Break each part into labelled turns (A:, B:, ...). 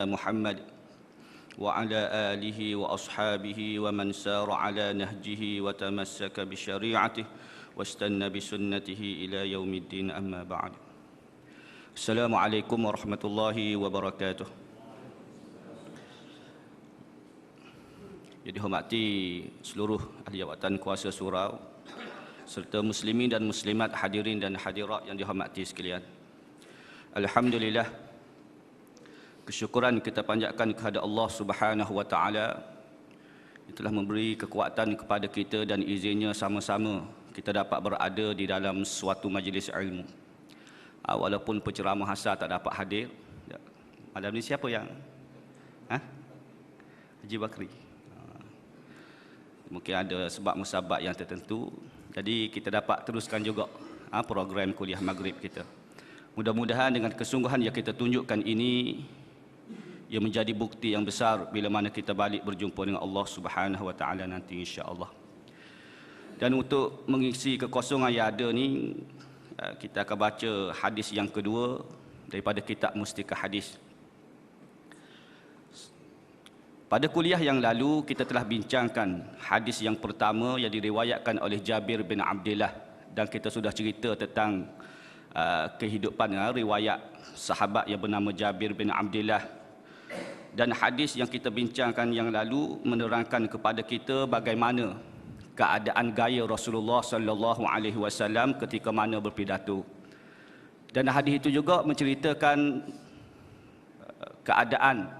A: محمد وعلى آله وأصحابه ومن سار على نهجه وتمسك بشريعته واستنى بسنته إلى يوم الدين أما بعد. السلام عليكم ورحمة الله وبركاته. Yang dihormati seluruh ahli jabatan kuasa surau serta muslimin dan muslimat, hadirin dan hadirat yang dihormati sekalian. Alhamdulillah, kesyukuran kita panjatkan kepada Allah Subhanahu wa taala yang telah memberi kekuatan kepada kita dan izinnya sama-sama kita dapat berada di dalam suatu majlis ilmu. Walaupun penceramah asal tak dapat hadir. Malam ni siapa yang? Haji Bakri. Mungkin ada sebab musabab yang tertentu. Jadi kita dapat teruskan juga program kuliah maghrib kita. Mudah-mudahan dengan kesungguhan yang kita tunjukkan ini, ia menjadi bukti yang besar bila mana kita balik berjumpa dengan Allah Subhanahu wa taala nanti insya-Allah. Dan untuk mengisi kekosongan yang ada ni, kita akan baca hadis yang kedua daripada kitab Mustikah Hadis. Pada kuliah yang lalu kita telah bincangkan hadis yang pertama yang diriwayatkan oleh Jabir bin Abdullah, dan kita sudah cerita tentang kehidupan riwayat sahabat yang bernama Jabir bin Abdullah. Dan hadis yang kita bincangkan yang lalu menerangkan kepada kita bagaimana keadaan gaya Rasulullah sallallahu alaihi wasallam ketika mana berpidato. Dan hadis itu juga menceritakan keadaan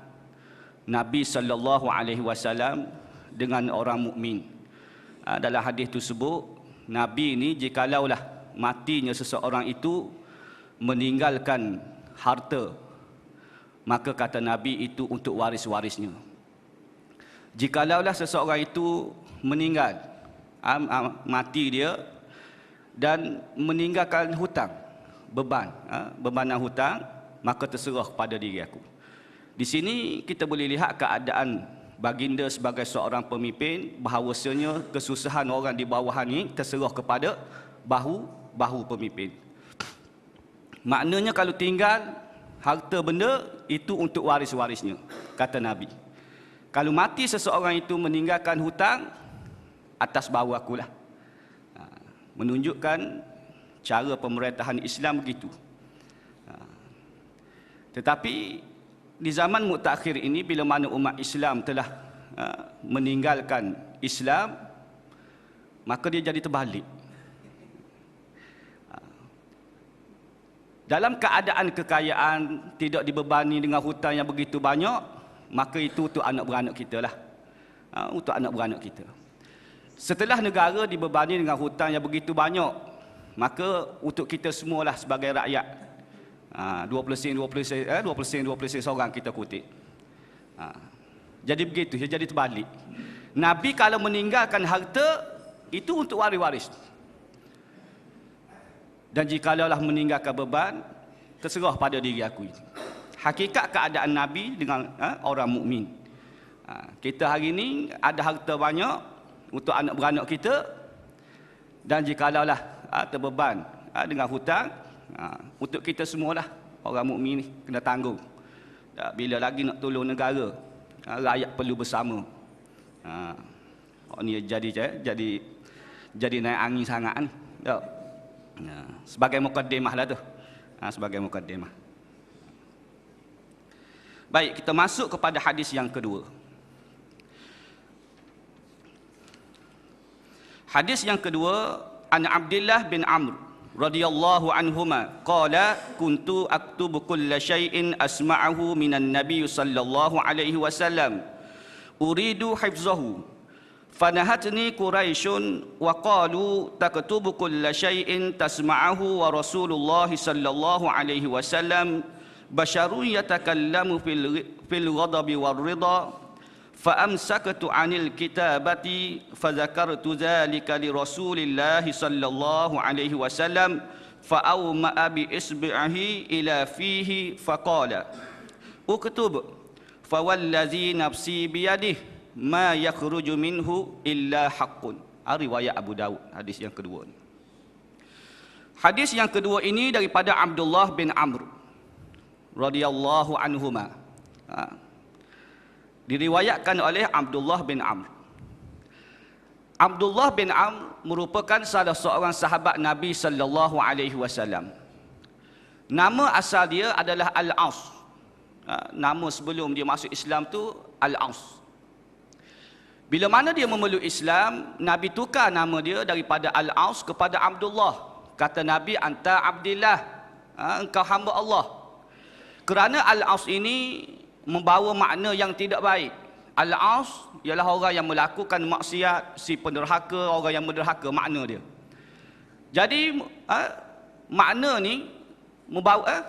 A: Nabi sallallahu alaihi wasallam dengan orang mukmin. Dalam hadis tersebut, Nabi ini jikalaulah matinya seseorang itu meninggalkan harta, maka kata Nabi itu untuk waris-warisnya. Jikalaulah seseorang itu meninggal, mati dia dan meninggalkan hutang, bebanan hutang, maka terserah kepada diri aku. Di sini kita boleh lihat keadaan baginda sebagai seorang pemimpin, bahawasanya kesusahan orang di bawah ini terserah kepada bahu pemimpin. Maknanya kalau tinggal harta benda itu untuk waris-warisnya, kata Nabi. Kalau mati seseorang itu meninggalkan hutang, atas bahu akulah. Menunjukkan cara pemerintahan Islam begitu. Tetapi di zaman mutakhir ini, bila mana umat Islam telah meninggalkan Islam, maka dia jadi terbalik. Dalam keadaan kekayaan, tidak dibebani dengan hutang yang begitu banyak, maka itu untuk anak beranak kita lah. Untuk anak beranak kita. Setelah negara dibebani dengan hutang yang begitu banyak, maka untuk kita semualah sebagai rakyat. 20% seorang kita kutip. Jadi begitu, jadi terbalik. Nabi kalau meninggalkan harta, itu untuk waris-waris. Dan jikalaulah meninggalkan beban, terserah pada diri aku ini. Hakikat keadaan Nabi dengan orang mukmin. Kita hari ini ada harta banyak untuk anak beranak kita, dan jikalaulah terbeban dengan hutang, untuk kita semualah orang mukmin ni kena tanggung. Bila lagi nak tolong negara, rakyat perlu bersama. Ni jadi naik angin sangat ni. Sebagai mukaddimah lah tu. Sebagai mukaddimah. Baik, kita masuk kepada hadis yang kedua. Hadis yang kedua, an Abdullah bin Amr radhiyallahu anhuma qala kuntu aktubu kulla syai'in asma'ahu minan nabiy sallallahu alaihi wasallam uridu hifzahu. Fanahatni Quraisyun wa qalu taktubu kulla syai'in tasma'ahu wa Rasulullah sallallahu alaihi wasallam basharun yatakallamu fil ghadabi war ridha fa amsaktu 'anil kitabati fa dzakartu dzalika li Rasulillah sallallahu alaihi wasallam fa awma'a bi isbi'ihi ila fihi fa qala uktub fa wallazi nafsi biyadihi ma yakhruju minhu illa haqqun. Riwayat Abu Daud, hadis yang kedua ni. Hadis yang kedua ini daripada Abdullah bin Amr radhiyallahu anhuma. Diriwayatkan oleh Abdullah bin Amr. Abdullah bin Amr merupakan salah seorang sahabat Nabi sallallahu alaihi wasallam. Nama asal dia adalah Al-As. Nama sebelum dia masuk Islam tu Al-As. Bila mana dia memeluk Islam, Nabi tukar nama dia daripada Al-As kepada Abdullah. Kata Nabi, anta Abdillah, engkau hamba Allah. Kerana Al-As ini membawa makna yang tidak baik. Al-As ialah orang yang melakukan maksiat, si penderhaka, orang yang menderhaka, makna dia. Jadi makna ni membawa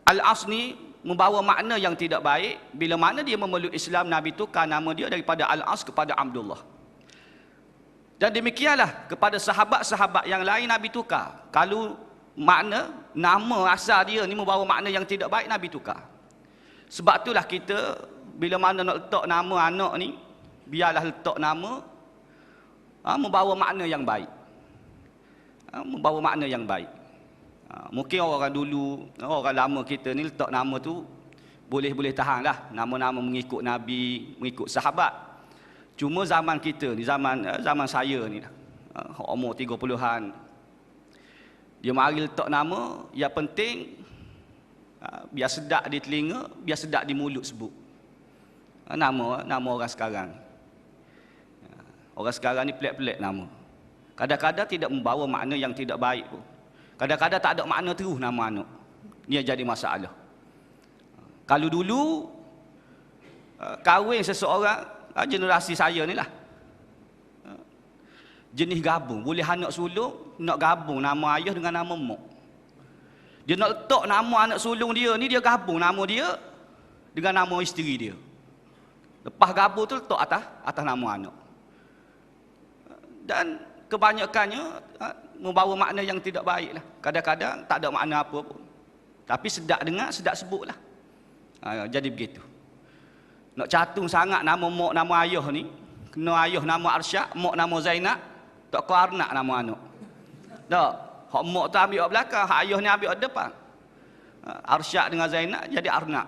A: Al-As ni membawa makna yang tidak baik. Bila mana dia memeluk Islam, Nabi tukar nama dia daripada Al-As kepada Abdullah. Dan demikianlah kepada sahabat-sahabat yang lain Nabi tukar. Kalau makna nama asal dia ni membawa makna yang tidak baik, Nabi tukar. Sebab itulah kita bila mana nak letak nama anak ni, biarlah letak nama membawa makna yang baik. Membawa makna yang baik. Mungkin orang dulu, orang lama kita ni letak nama tu boleh tahan lah. Nama-nama mengikut Nabi, mengikut sahabat. Cuma zaman kita ni, zaman saya ni lah, umur 30-an, dia mari letak nama, yang penting biar sedap di telinga, biar sedap di mulut sebut. Nama orang sekarang. Orang sekarang ni pelik-pelik nama. Kadang-kadang tidak membawa makna yang tidak baik pun. Kadang-kadang tak ada makna terus nama anak. Ni yang jadi masalah. Kalau dulu kahwin seseorang, generasi saya ni lah, jenis gabung, boleh anak sulung nak gabung nama ayah dengan nama mak. Dia nak letak nama anak sulung dia ni, dia gabung nama dia dengan nama isteri dia. Lepas gabung tu letak atas nama anak. Dan kebanyakannya membawa makna yang tidak baik lah. Kadang-kadang tak ada makna apa pun, tapi sedap dengar, sedap sebut lah. Jadi begitu. Nak catung sangat nama mak, nama ayah ni, kena ayah nama Arsyad, mak nama Zainab, tak kau Arnak nama anak. Tak, hak mak tu ambil kat belakang, hak ayah ni ambil kat depan. Arsyad dengan Zainab jadi Arnak.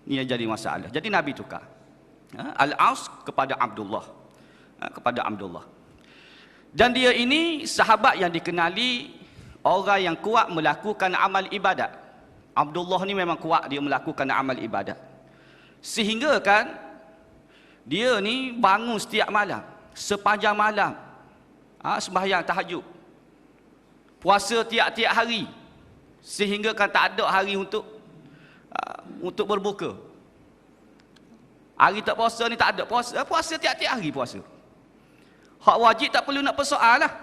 A: Ni yang jadi masalah. Jadi Nabi tukar Al-As kepada Abdullah. Kepada Abdullah. Dan dia ini sahabat yang dikenali orang yang kuat melakukan amal ibadat. Abdullah ni memang kuat dia melakukan amal ibadat. Sehingga kan dia ni bangun setiap malam, sepanjang malam, sembahyang tahajud, puasa tiap-tiap hari, sehingga kan tak ada hari untuk berbuka. Hari tak puasa ni tak ada puasa tiap-tiap hari puasa. Hak wajib tak perlu nak persoal lah.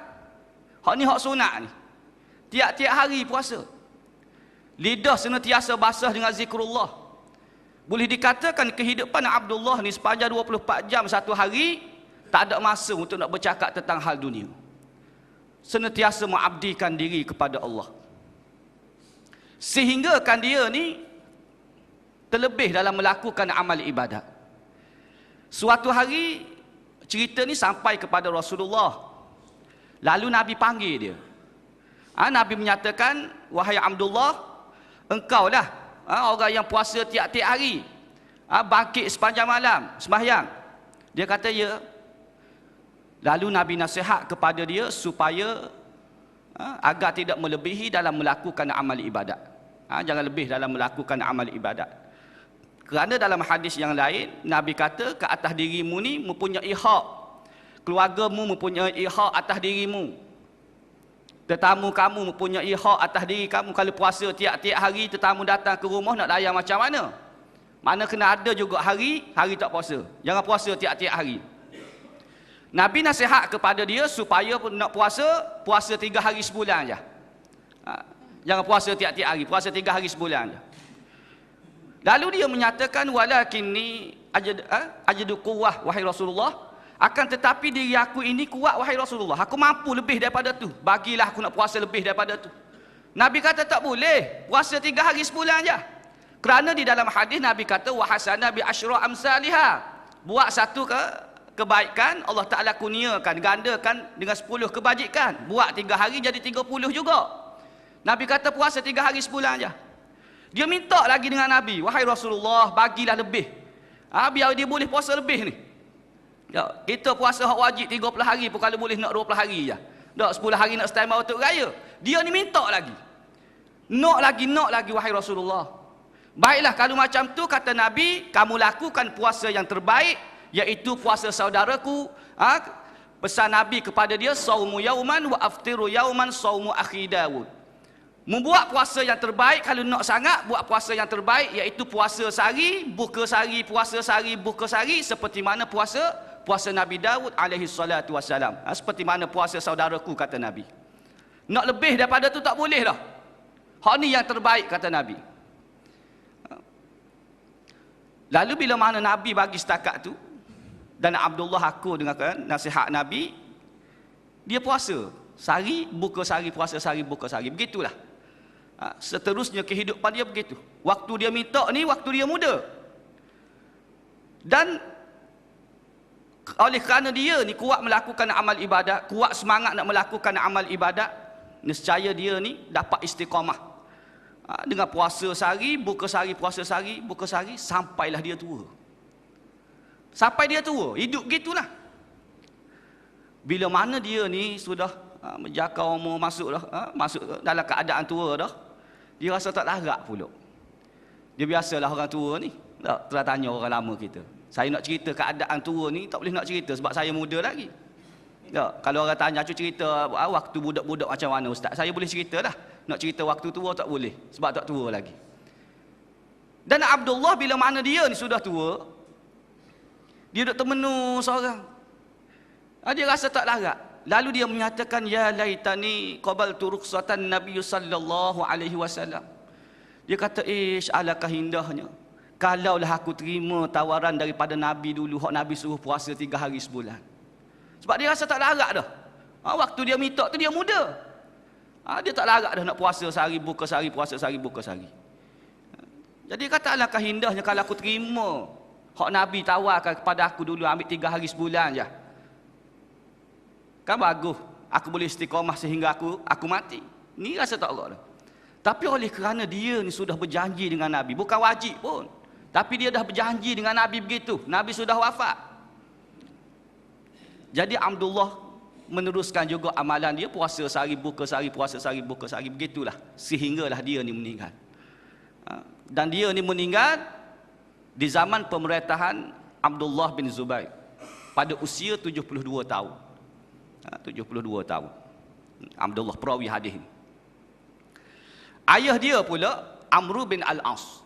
A: Hak ni hak sunat ni, tiap-tiap hari puasa. Lidah senantiasa basah dengan zikrullah. Boleh dikatakan kehidupan Abdullah ni sepanjang 24 jam satu hari, tak ada masa untuk nak bercakap tentang hal dunia. Senantiasa mengabdikan diri kepada Allah. Sehingga kan dia ni terlebih dalam melakukan amal ibadat. Suatu hari cerita ni sampai kepada Rasulullah. Lalu Nabi panggil dia. Nabi menyatakan, wahai Abdullah, engkau lah orang yang puasa tiap-tiap hari, bangkit sepanjang malam sembahyang. Dia kata ya. Lalu Nabi nasihat kepada dia supaya agar tidak melebihi dalam melakukan amal ibadat. Jangan lebih dalam melakukan amal ibadat. Kerana dalam hadis yang lain Nabi kata ke atas dirimu ni mempunyai hak, keluargamu mempunyai hak atas dirimu, tetamu kamu mempunyai hak atas diri kamu. Kalau puasa tiap-tiap hari, tetamu datang ke rumah nak layan macam mana? Mana kena ada juga hari tak puasa. Jangan puasa tiap-tiap hari. Nabi nasihat kepada dia supaya nak puasa 3 hari sebulan je. Jangan puasa tiap-tiap hari, puasa 3 hari sebulan je. Lalu dia menyatakan, walakinni ajadu quwwah wahai Rasulullah, akan tetapi diri aku ini kuat wahai Rasulullah, aku mampu lebih daripada tu, bagilah aku nak puasa lebih daripada tu. Nabi kata tak boleh, puasa 3 hari sebulan je. Kerana di dalam hadis Nabi kata, wa hasana bi asyra amsalihha, buat satu kebaikan Allah Ta'ala kurniakan, gandakan dengan 10 kebajikan. Buat 3 hari jadi 30 juga. Nabi kata puasa 3 hari sebulan je. Dia minta lagi dengan Nabi, wahai Rasulullah, bagilah lebih. Biar dia boleh puasa lebih ni. Ya, kita puasa hak wajib 30 hari pun kalau boleh nak 20 hari je. Tak 10 hari nak stand by untuk raya. Dia ni minta lagi. Nak lagi wahai Rasulullah. Baiklah kalau macam tu kata Nabi, kamu lakukan puasa yang terbaik, iaitu puasa saudaraku. Pesan Nabi kepada dia, saumu yauman wa aftiru yauman saumu akhi Dawud. Membuat puasa yang terbaik, kalau nak sangat buat puasa yang terbaik, iaitu puasa sehari, buka sehari, puasa sehari, buka sehari, seperti mana puasa Nabi Dawud alaihi salatu wassalam. Seperti mana puasa saudaraku kata Nabi. Nak lebih daripada tu tak boleh dah. Hak ni yang terbaik kata Nabi. Lalu bila mana Nabi bagi setakat tu, dan Abdullah aku dengan nasihat Nabi, dia puasa sehari, buka sehari, puasa sehari, buka sehari. Begitulah. Seterusnya kehidupan dia begitu. Waktu dia minta ni, waktu dia muda. Dan oleh kerana dia ni kuat melakukan amal ibadat, kuat semangat nak melakukan amal ibadat, nescaya dia ni dapat istiqamah. Dengan puasa sehari, buka sehari, puasa sehari, buka sehari, sampailah dia tua. Sampai dia tua, hidup gitulah. Bila mana dia ni sudah menjangka umur, masuk dalam keadaan tua dah, dia rasa tak larat pula. Dia biasalah orang tua ni. Tak telah tanya orang lama kita. Saya nak cerita keadaan tua ni tak boleh nak cerita sebab saya muda lagi. Tak, kalau orang tanya aku cerita waktu budak-budak macam mana ustaz, saya boleh ceritalah. Nak cerita waktu tua tak boleh sebab tak tua lagi. Dan Abdullah bila mana dia ni sudah tua, dia duduk termenung seorang. Dia rasa tak larat. Lalu dia menyatakan, ya laitani qabaltu rukhsatan Nabi sallallahu alaihi wasallam. Dia kata, alangkah indahnya kalaulah aku terima tawaran daripada Nabi dulu, hak Nabi suruh puasa 3 hari sebulan. Sebab dia rasa tak larat dah. Waktu dia minta tu dia muda. Dia tak larat dah nak puasa sehari, buka sehari, puasa sehari, buka sehari. Jadi kata, alangkah indahnya kalau aku terima hak Nabi tawarkan kepada aku dulu, ambil 3 hari sebulan je. Kan bagus, aku boleh istiqamah sehingga aku mati. Ni rasa tak Allah dah. Tapi oleh kerana dia ni sudah berjanji dengan Nabi, bukan wajib pun, tapi dia dah berjanji dengan Nabi begitu, Nabi sudah wafat. Jadi Abdullah meneruskan juga amalan dia, puasa sehari, buka sehari, puasa sehari, buka sehari, begitulah sehinggalah dia ni meninggal. Dan dia ni meninggal di zaman pemerintahan Abdullah bin Zubair pada usia 72 tahun. 72 tahun. Abdullah perawi hadis ni. Ayah dia pula Amr bin Al-As.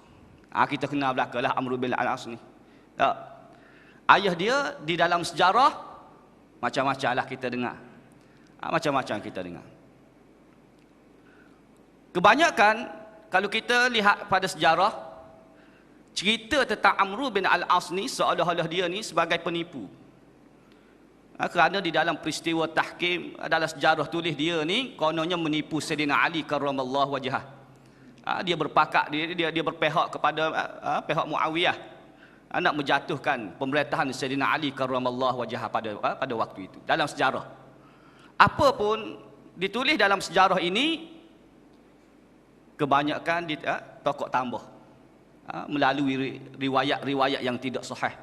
A: Kita kenal belakalah Amr bin Al-As ni. Ayah dia di dalam sejarah macam-macam lah kita dengar. Macam-macam kita dengar. Kebanyakan kalau kita lihat pada sejarah, cerita tentang Amr bin Al-As ni seolah-olah dia ni sebagai penipu. Kerana di dalam peristiwa tahkim adalah sejarah tulis dia ni kononnya menipu Sayyidina Ali karramallahu wajhah. Dia berpakak, dia berpihak kepada pihak Muawiyah, nak menjatuhkan pemerintahan Sayyidina Ali karramallahu wajhah pada waktu itu dalam sejarah. Apa pun ditulis dalam sejarah ini kebanyakan tokoh tambah melalui riwayat-riwayat yang tidak sahih.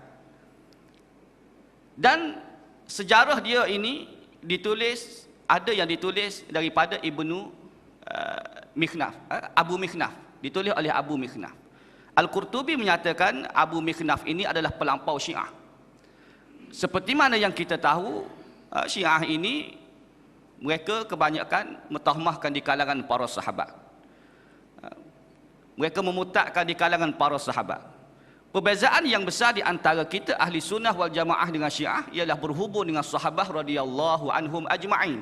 A: Dan sejarah dia ini ditulis, ada yang ditulis daripada Ibnu Mikhnaf, Abu Mikhnaf, ditulis oleh Abu Mikhnaf. Al-Qurtubi menyatakan Abu Mikhnaf ini adalah pelampau Syiah. Seperti mana yang kita tahu, Syiah ini mereka kebanyakan mentahmahkan di kalangan para sahabat. Mereka memutakkan di kalangan para sahabat. Perbezaan yang besar di antara kita ahli sunnah wal jamaah dengan Syiah ialah berhubung dengan sahabat radhiyallahu anhum ajma'in.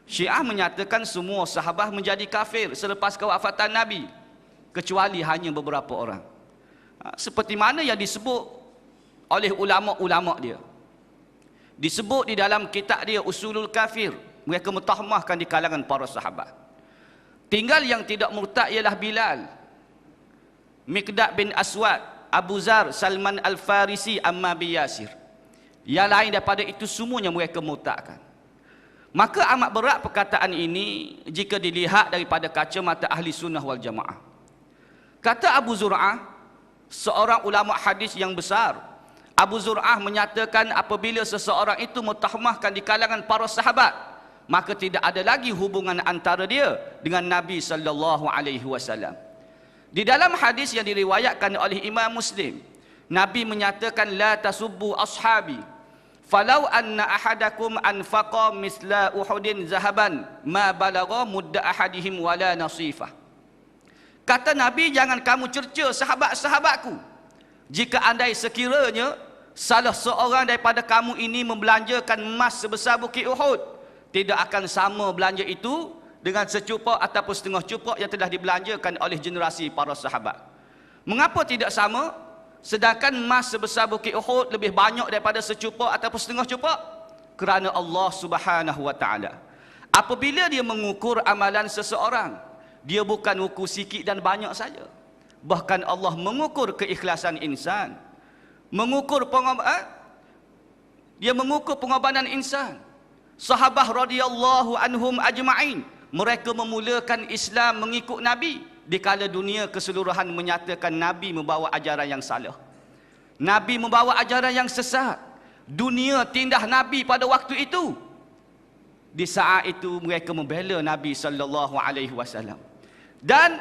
A: Syiah menyatakan semua sahabat menjadi kafir selepas kewafatan Nabi, kecuali hanya beberapa orang. Seperti mana yang disebut oleh ulama-ulama dia. Disebut di dalam kitab dia Usulul Kafir, mereka mentahmahkan di kalangan para sahabat. Tinggal yang tidak murtad ialah Bilal, Miqdad bin Aswad, Abu Zar, Salman Al-Farisi, Ammar bin Yasir. Yang lain daripada itu semuanya mereka murtadkan. Maka amat berat perkataan ini jika dilihat daripada kacamata ahli sunnah wal jamaah. Kata Abu Zur'ah, seorang ulama hadis yang besar, Abu Zur'ah menyatakan apabila seseorang itu mentahmahkan di kalangan para sahabat, maka tidak ada lagi hubungan antara dia dengan Nabi sallallahu alaihi wasallam. Di dalam hadis yang diriwayatkan oleh Imam Muslim, Nabi menyatakan, la tasubbu ashabi falau anna ahadakum anfaqa misla uhudin zahaban ma balagha mudda ahadihim wala nasifah. Kata Nabi, jangan kamu cerca sahabat-sahabatku. Jika andai sekiranya salah seorang daripada kamu ini membelanjakan emas sebesar bukit Uhud, tidak akan sama belanja itu dengan secupak ataupun setengah cupak yang telah dibelanjakan oleh generasi para sahabat. Mengapa tidak sama? Sedangkan emas sebesar bukit Uhud lebih banyak daripada secupak ataupun setengah cupak? Kerana Allah Subhanahu wa taala, apabila dia mengukur amalan seseorang, dia bukan ukur sikit dan banyak saja. Bahkan Allah mengukur keikhlasan insan, dia mengukur pengorbanan insan. Sahabah radhiyallahu anhum ajma'in, mereka memulakan Islam mengikut Nabi di kala dunia keseluruhan menyatakan Nabi membawa ajaran yang salah, Nabi membawa ajaran yang sesat. Dunia tindah Nabi pada waktu itu. Di saat itu mereka membela Nabi sallallahu alaihi wasallam. Dan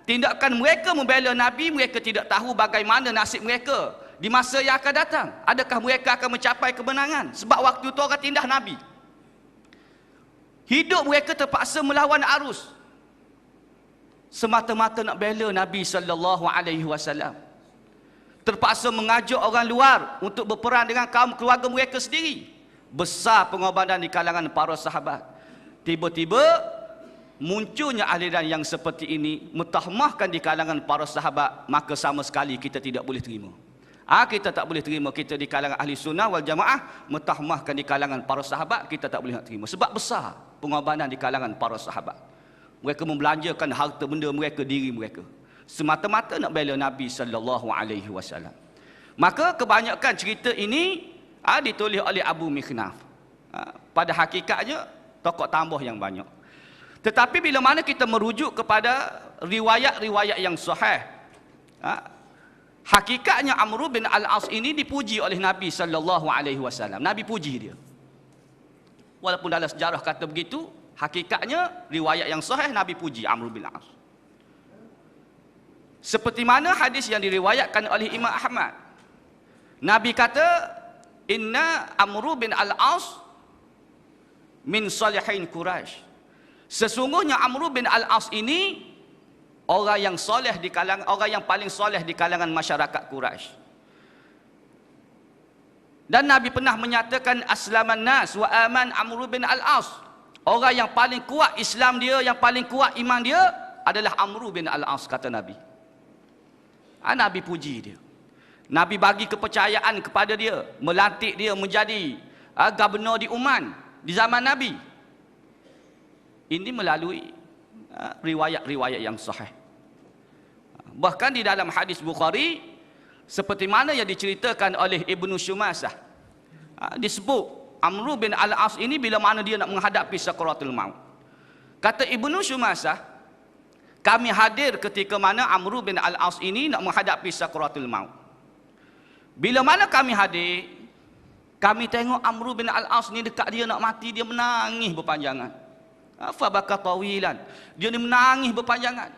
A: tindakan mereka membela Nabi, mereka tidak tahu bagaimana nasib mereka di masa yang akan datang. Adakah mereka akan mencapai kemenangan? Sebab waktu itu orang tindah Nabi. Hidup mereka terpaksa melawan arus, semata-mata nak bela Nabi sallallahu alaihi wasallam. Terpaksa mengajak orang luar untuk berperang dengan kaum keluarga mereka sendiri. Besar pengorbanan di kalangan para sahabat. Tiba-tiba munculnya aliran yang seperti ini, mentahmahkan di kalangan para sahabat, maka sama sekali kita tidak boleh terima. Kita tak boleh terima kita di kalangan ahli sunnah wal jamaah mentahmahkan di kalangan para sahabat, kita tak boleh nak terima. Sebab besar pengorbanan di kalangan para sahabat. Mereka membelanjakan harta benda mereka, diri mereka, semata-mata nak bela Nabi sallallahu alaihi wasallam. Maka kebanyakan cerita ini ditulis oleh Abu Mikhnaf. Pada hakikatnya tokoh tambah yang banyak. Tetapi bila mana kita merujuk kepada riwayat-riwayat yang sahih, hakikatnya Amr bin Al-As ini dipuji oleh Nabi sallallahu alaihi wasallam. Nabi puji dia. Walaupun dalam sejarah kata begitu, hakikatnya riwayat yang sahih Nabi puji Amr bin Al-As. Seperti mana hadis yang diriwayatkan oleh Imam Ahmad. Nabi kata, inna Amr bin Al-As min salihin Quraisy. Sesungguhnya Amr bin Al-As ini orang yang soleh di kalangan, orang yang paling soleh di kalangan masyarakat Quraisy. Dan Nabi pernah menyatakan aslaman nas wa aman Amr bin Al-As. Orang yang paling kuat Islam dia, yang paling kuat iman dia adalah Amr bin Al-As, kata Nabi. Nabi puji dia. Nabi bagi kepercayaan kepada dia, melantik dia menjadi gubernur di Oman di zaman Nabi. Ini melalui riwayat-riwayat yang sahih. Bahkan di dalam hadis Bukhari, seperti mana yang diceritakan oleh Ibnu Shumasah, disebut Amr bin Al-As ini bila mana dia nak menghadapi sakaratul maut. Kata Ibnu Shumasah, kami hadir ketika mana Amr bin Al-As ini nak menghadapi sakaratul maut. Bila mana kami hadir, kami tengok Amr bin Al-As ni dekat dia nak mati, dia menangis berpanjangan. Fabaka tawilan, dia ni menangis berpanjangan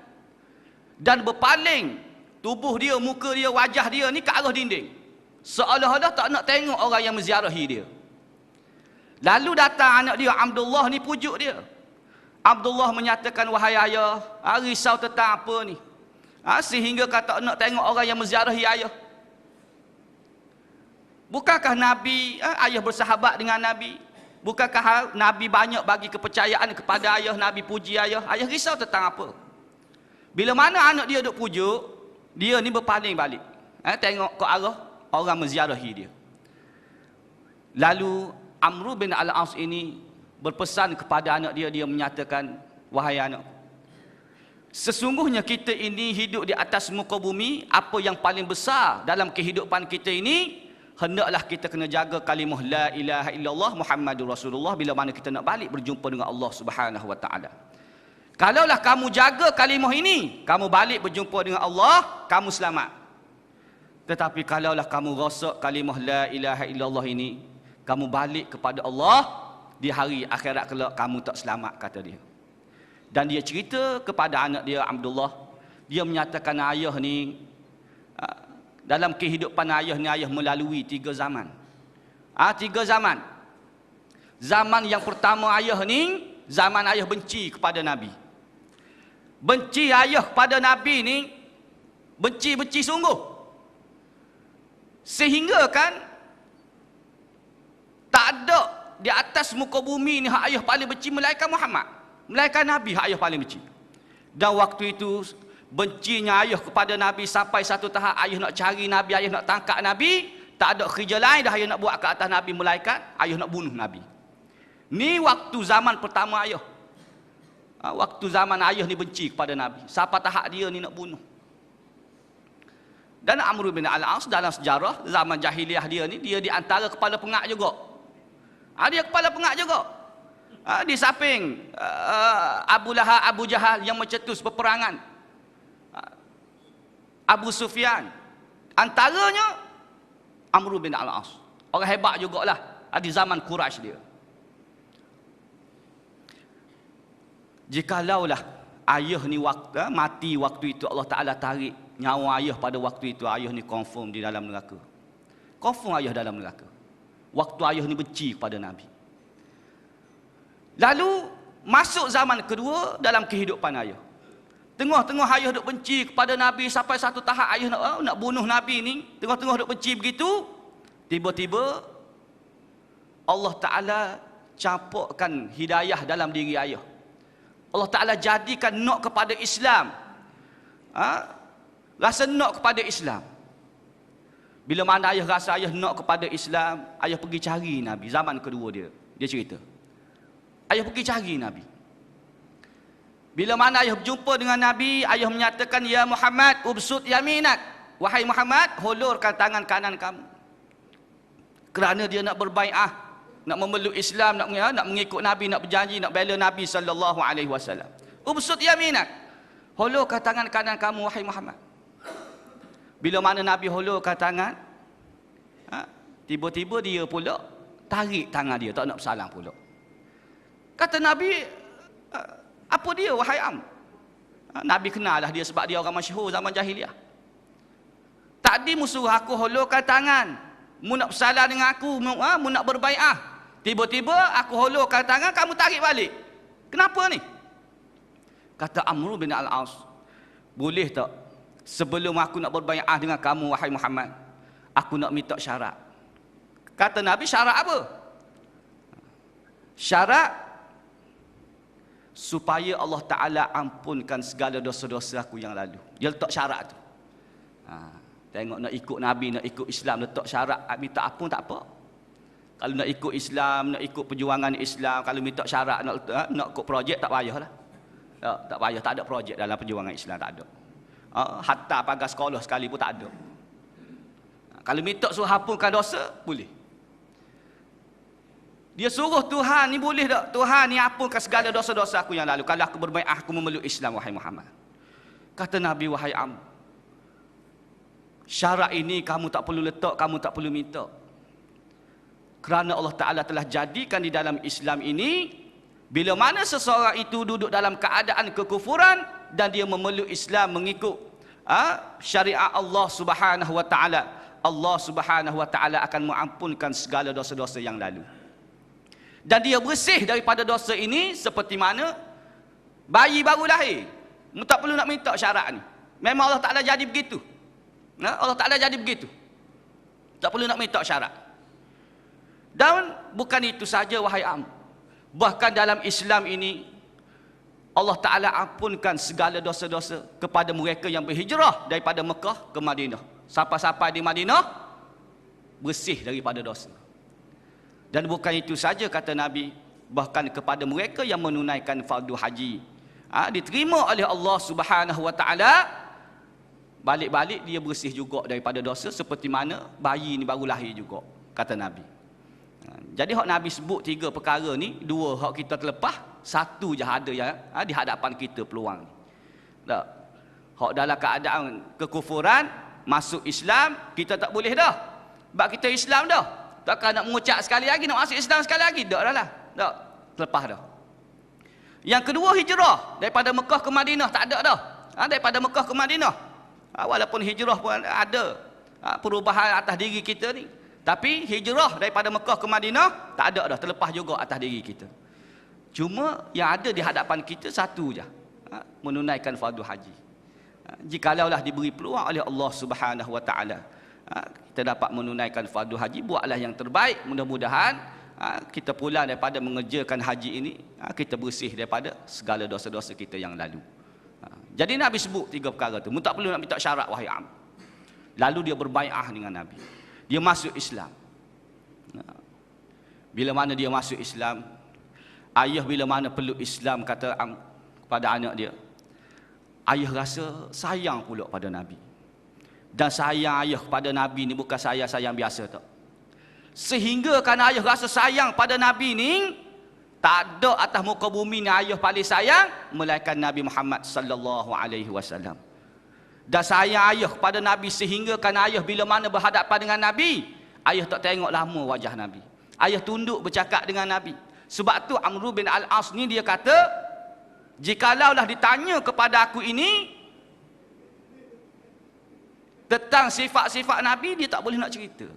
A: dan berpaling tubuh dia, muka dia, wajah dia ni ke arah dinding, seolah-olah tak nak tengok orang yang menziarahi dia. Lalu datang anak dia Abdullah ni, pujuk dia. Abdullah menyatakan, wahai ayah, risau tentang apa ni, sehingga kata nak tengok orang yang menziarahi ayah. Bukankah Nabi, ayah bersahabat dengan Nabi? Bukankah Nabi banyak bagi kepercayaan kepada ayah, Nabi puji ayah? Ayah risau tentang apa? Bila mana anak dia duk pujuk, dia ni berpaling balik, tengok ke arah orang menziarahi dia. Lalu Amr bin Al-As ini berpesan kepada anak dia, dia menyatakan, wahai anak, sesungguhnya kita ini hidup di atas muka bumi, apa yang paling besar dalam kehidupan kita ini, hendaklah kita kena jaga kalimah la ilaha illallah Muhammadur Rasulullah bila mana kita nak balik berjumpa dengan Allah Subhanahu wa taala. Kalaulah kamu jaga kalimah ini, kamu balik berjumpa dengan Allah, kamu selamat. Tetapi kalaulah kamu rosak kalimah la ilaha illallah ini, kamu balik kepada Allah, di hari akhirat kelak kamu tak selamat, kata dia. Dan dia cerita kepada anak dia Abdullah, dia menyatakan ayah ni, dalam kehidupan ayah ni, ayah melalui 3 zaman. 3 zaman. Zaman yang pertama ayah ni, zaman ayah benci kepada Nabi. Benci ayah kepada Nabi ni, benci sungguh. Sehingga kan, tak ada di atas muka bumi ni hak ayah paling benci melainkan Muhammad. Melainkan Nabi hak ayah paling benci. Dan waktu itu, bencinya ayah kepada Nabi sampai satu tahap ayah nak cari Nabi, ayah nak tangkap Nabi, tak ada kerja lain dah ayah nak buat ke atas Nabi melainkan ayah nak bunuh Nabi. Ni waktu zaman pertama ayah. Waktu zaman ayah ni benci kepada Nabi, sampai tahap dia ni nak bunuh. Dan Amr bin Al-As dalam sejarah zaman jahiliah dia ni, dia di antara kepala pengak juga. Dia kepala pengak juga. Di samping Abu Lahab, Abu Jahal yang mencetus peperangan, Abu Sufyan, antaranya Amr bin Al-As. Orang hebat jugalah di zaman Quraisy dia. Jikalaulah ayah ni mati waktu itu, Allah Ta'ala tarik nyawa ayah pada waktu itu, ayah ni confirm di dalam neraka. Confirm ayah dalam neraka. Waktu ayah ni benci kepada Nabi. Lalu masuk zaman kedua dalam kehidupan ayah. Tengah-tengah ayah duk benci kepada Nabi sampai satu tahap ayah nak bunuh Nabi ni, tengah-tengah duk benci begitu, tiba-tiba Allah Ta'ala campurkan hidayah dalam diri ayah. Allah Ta'ala jadikan nak kepada Islam. Rasa nak kepada Islam. Bila mana ayah rasa ayah nak kepada Islam, ayah pergi cari Nabi. Zaman kedua dia cerita. Ayah pergi cari Nabi. Bila mana ayah berjumpa dengan Nabi, ayah menyatakan, ya Muhammad, ubsut yaminak. Wahai Muhammad, hulurkan tangan kanan kamu. Kerana dia nak berbai'ah, nak memeluk Islam, nak mengikut Nabi, nak berjanji, nak bela Nabi sallallahu alaihi wasallam. Ubsut yaminak. Hulurkan tangan kanan kamu, wahai Muhammad. Bila mana Nabi hulurkan tangan, tiba-tiba dia pula tarik tangan dia, tak nak bersalam pula. Kata Nabi, apa dia wahai Am? Nabi kenal lah dia sebab dia orang masyhur zaman jahiliah. Tadi musuh aku hulurkan tangan, mu nak bersalah dengan aku, mu nak berbai'ah. Tiba-tiba aku hulurkan tangan, kamu tarik balik. Kenapa ni? Kata Amr bin Al-As, boleh tak sebelum aku nak berbai'ah dengan kamu wahai Muhammad, aku nak minta syarat. Kata Nabi, syarat apa? Syarat supaya Allah Ta'ala ampunkan segala dosa-dosa aku yang lalu. Dia letak syarat tu. Tengok nak ikut Nabi, nak ikut Islam, letak syarat, minta ampun tak apa. Kalau nak ikut Islam, nak ikut perjuangan Islam, kalau minta syarat nak ikut projek, tak payahlah. Tak payah, tak ada projek dalam perjuangan Islam, tak ada. Hatta pagar sekolah sekali pun tak ada. Kalau minta suruh ampunkan dosa, boleh. Dia suruh Tuhan ni boleh tak? Tuhan ni ampunkan segala dosa-dosa aku yang lalu. Kalau aku berbai'ah, aku memeluk Islam, wahai Muhammad. Kata Nabi, wahai Am, syarat ini kamu tak perlu letak, kamu tak perlu minta. Kerana Allah Ta'ala telah jadikan di dalam Islam ini, bila mana seseorang itu duduk dalam keadaan kekufuran dan dia memeluk Islam, mengikut syariat Allah Subhanahu wa Ta'ala, Allah Subhanahu wa Ta'ala akan mengampunkan segala dosa-dosa yang lalu. Dan dia bersih daripada dosa ini seperti mana bayi baru lahir. Mu tak perlu nak minta syarat ni. Memang Allah Ta'ala jadi begitu. Allah Ta'ala jadi begitu. Tak perlu nak minta syarat. Dan bukan itu saja wahai Am. Bahkan dalam Islam ini Allah Ta'ala ampunkan segala dosa-dosa kepada mereka yang berhijrah daripada Mekah ke Madinah. Sampai-sampai di Madinah bersih daripada dosa. Dan bukan itu saja kata Nabi, bahkan kepada mereka yang menunaikan fardu haji, diterima oleh Allah Subhanahu wa Ta'ala, balik-balik dia bersih juga daripada dosa seperti mana bayi ni baru lahir juga, kata Nabi. Jadi hak Nabi sebut 3 perkara ni, 2 hak kita terlepas, Satu je ada yang di hadapan kita peluang ni. Tak. Hak dalam keadaan kekufuran, masuk Islam, kita tak boleh dah. Sebab kita Islam dah. Takkan nak mengucap sekali lagi, nak masuk Islam sekali lagi. Tak dah lah. Tak. Lepas dah. Yang kedua, hijrah. Daripada Mekah ke Madinah, tak ada dah. Daripada Mekah ke Madinah. Walaupun hijrah pun ada perubahan atas diri kita ni. Tapi hijrah daripada Mekah ke Madinah, tak ada dah. Terlepas juga atas diri kita. Cuma yang ada di hadapan kita satu je. Menunaikan fardu haji. Jikalaulah diberi peluang oleh Allah Subhanahu Wa Taala, kita dapat menunaikan fardu haji, buatlah yang terbaik. Mudah-mudahan kita pulang daripada mengerjakan haji ini, kita bersih daripada segala dosa-dosa kita yang lalu. Jadi Nabi sebut 3 perkara tu. Tak perlu nak minta syarat, wahai am. Lalu dia berbai'ah dengan Nabi. Dia masuk Islam. Bila mana dia masuk Islam, ayah bila mana peluk Islam, kata am kepada anak dia, ayah rasa sayang pula pada Nabi. Dan sayang ayah kepada Nabi ni bukan sayang biasa tak. Sehingga kerana ayah rasa sayang pada Nabi ni, tak ada atas muka bumi ni ayah paling sayang melainkan Nabi Muhammad sallallahu alaihi wasallam. Dan sayang ayah kepada Nabi sehingga kerana ayah bila mana berhadapan dengan Nabi, ayah tak tengok lama wajah Nabi. Ayah tunduk bercakap dengan Nabi. Sebab tu Amr bin Al-As ni dia kata, jikalaulah ditanya kepada aku ini tentang sifat-sifat Nabi, dia tak boleh nak cerita.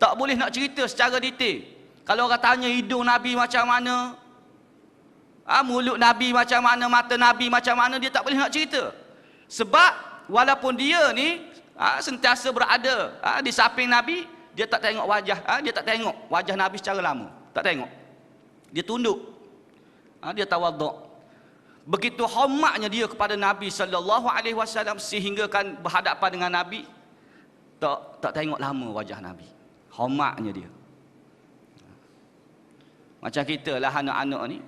A: Tak boleh nak cerita secara detail. Kalau orang tanya hidung Nabi macam mana, mulut Nabi macam mana, mata Nabi macam mana, dia tak boleh nak cerita. Sebab walaupun dia ni sentiasa berada di samping Nabi, dia tak tengok wajah, dia tak tengok wajah Nabi secara lama. Tak tengok. Dia tunduk. Dia tawaduk. Begitu hormatnya dia kepada Nabi sallallahu alaihi wasallam sehingga kan berhadapan dengan Nabi, tak tengok lama wajah Nabi. Hormatnya dia. Macam kita lah anak-anak ni,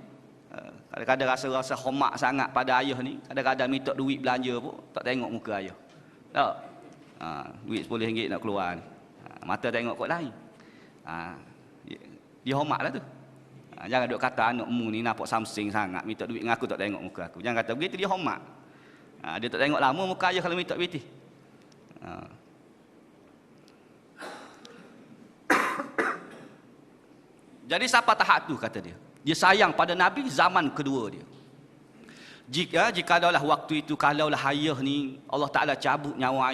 A: kadang-kadang rasa hormat sangat pada ayah ni, kadang-kadang minta duit belanja pun tak tengok muka ayah. Tak. Duit RM10 nak keluar ni. Mata tengok kot lain. Dia hormatlah tu. Jangan duk kata anakmu ni nampak samsing sangat, minta duit dengan aku tak tengok muka aku. Jangan kata begitu, dia hormat. Dia tak tengok lama muka ayah kalau minta duit. Jadi siapa tahap tu kata dia? Dia sayang pada Nabi zaman kedua dia. Jikalau waktu itu, kalaulah ayah ni Allah Taala cabut nyawa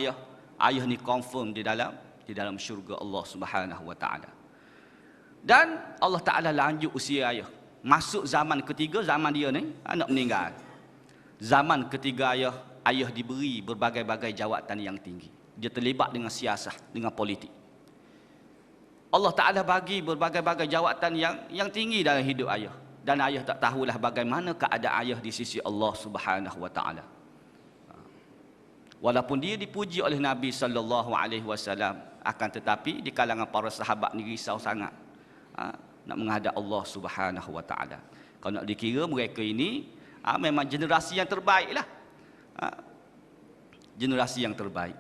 A: ayah ni confirm di dalam syurga Allah Subhanahu Wa Taala. Dan Allah Ta'ala lanjut usia ayah. Masuk zaman ketiga, zaman dia ni, anak meninggal. Zaman ketiga ayah diberi berbagai-bagai jawatan yang tinggi. Dia terlibat dengan siasah, dengan politik. Allah Ta'ala bagi berbagai-bagai jawatan yang tinggi dalam hidup ayah. Dan ayah tak tahulah bagaimana keadaan ayah di sisi Allah Subhanahu Wa Ta'ala. Walaupun dia dipuji oleh Nabi sallallahu alaihi wasallam, akan tetapi di kalangan para sahabat ni risau sangat. Nak menghadap Allah Subhanahu Wa Taala. Kalau nak dikira mereka ini memang generasi yang terbaik lah. Generasi yang terbaik.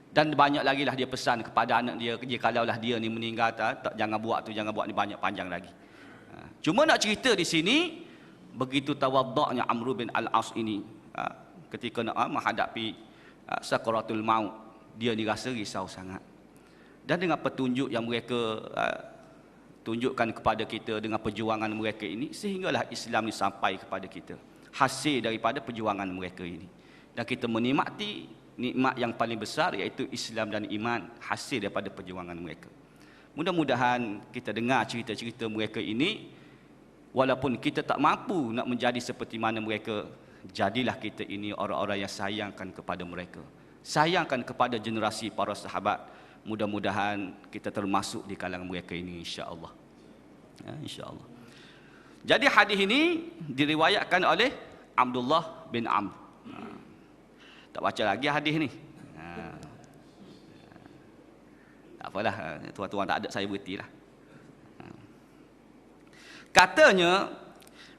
A: Dan banyak lagi lah dia pesan kepada anak dia, kalaulah dia ni meninggal, jangan buat tu, jangan buat ni, banyak panjang lagi. Cuma nak cerita di sini, begitu tawaduknya Amr bin Al-As ini ketika nak menghadapi sakaratul maut, dia ni rasa risau sangat. Dan dengan petunjuk yang mereka tunjukkan kepada kita dengan perjuangan mereka ini, sehinggalah Islam ini sampai kepada kita, hasil daripada perjuangan mereka ini. Dan kita menikmati nikmat yang paling besar, iaitu Islam dan iman, hasil daripada perjuangan mereka. Mudah-mudahan kita dengar cerita-cerita mereka ini, walaupun kita tak mampu nak menjadi seperti mana mereka, jadilah kita ini orang-orang yang sayangkan kepada mereka, sayangkan kepada generasi para sahabat. Mudah-mudahan kita termasuk di kalangan mereka ini, insya-Allah. Insya-Allah. Jadi hadis ini diriwayatkan oleh Abdullah bin Amr. Tak baca lagi hadis ni. Tak apalah, tuan-tuan tak ada, saya berhentilah. Katanya,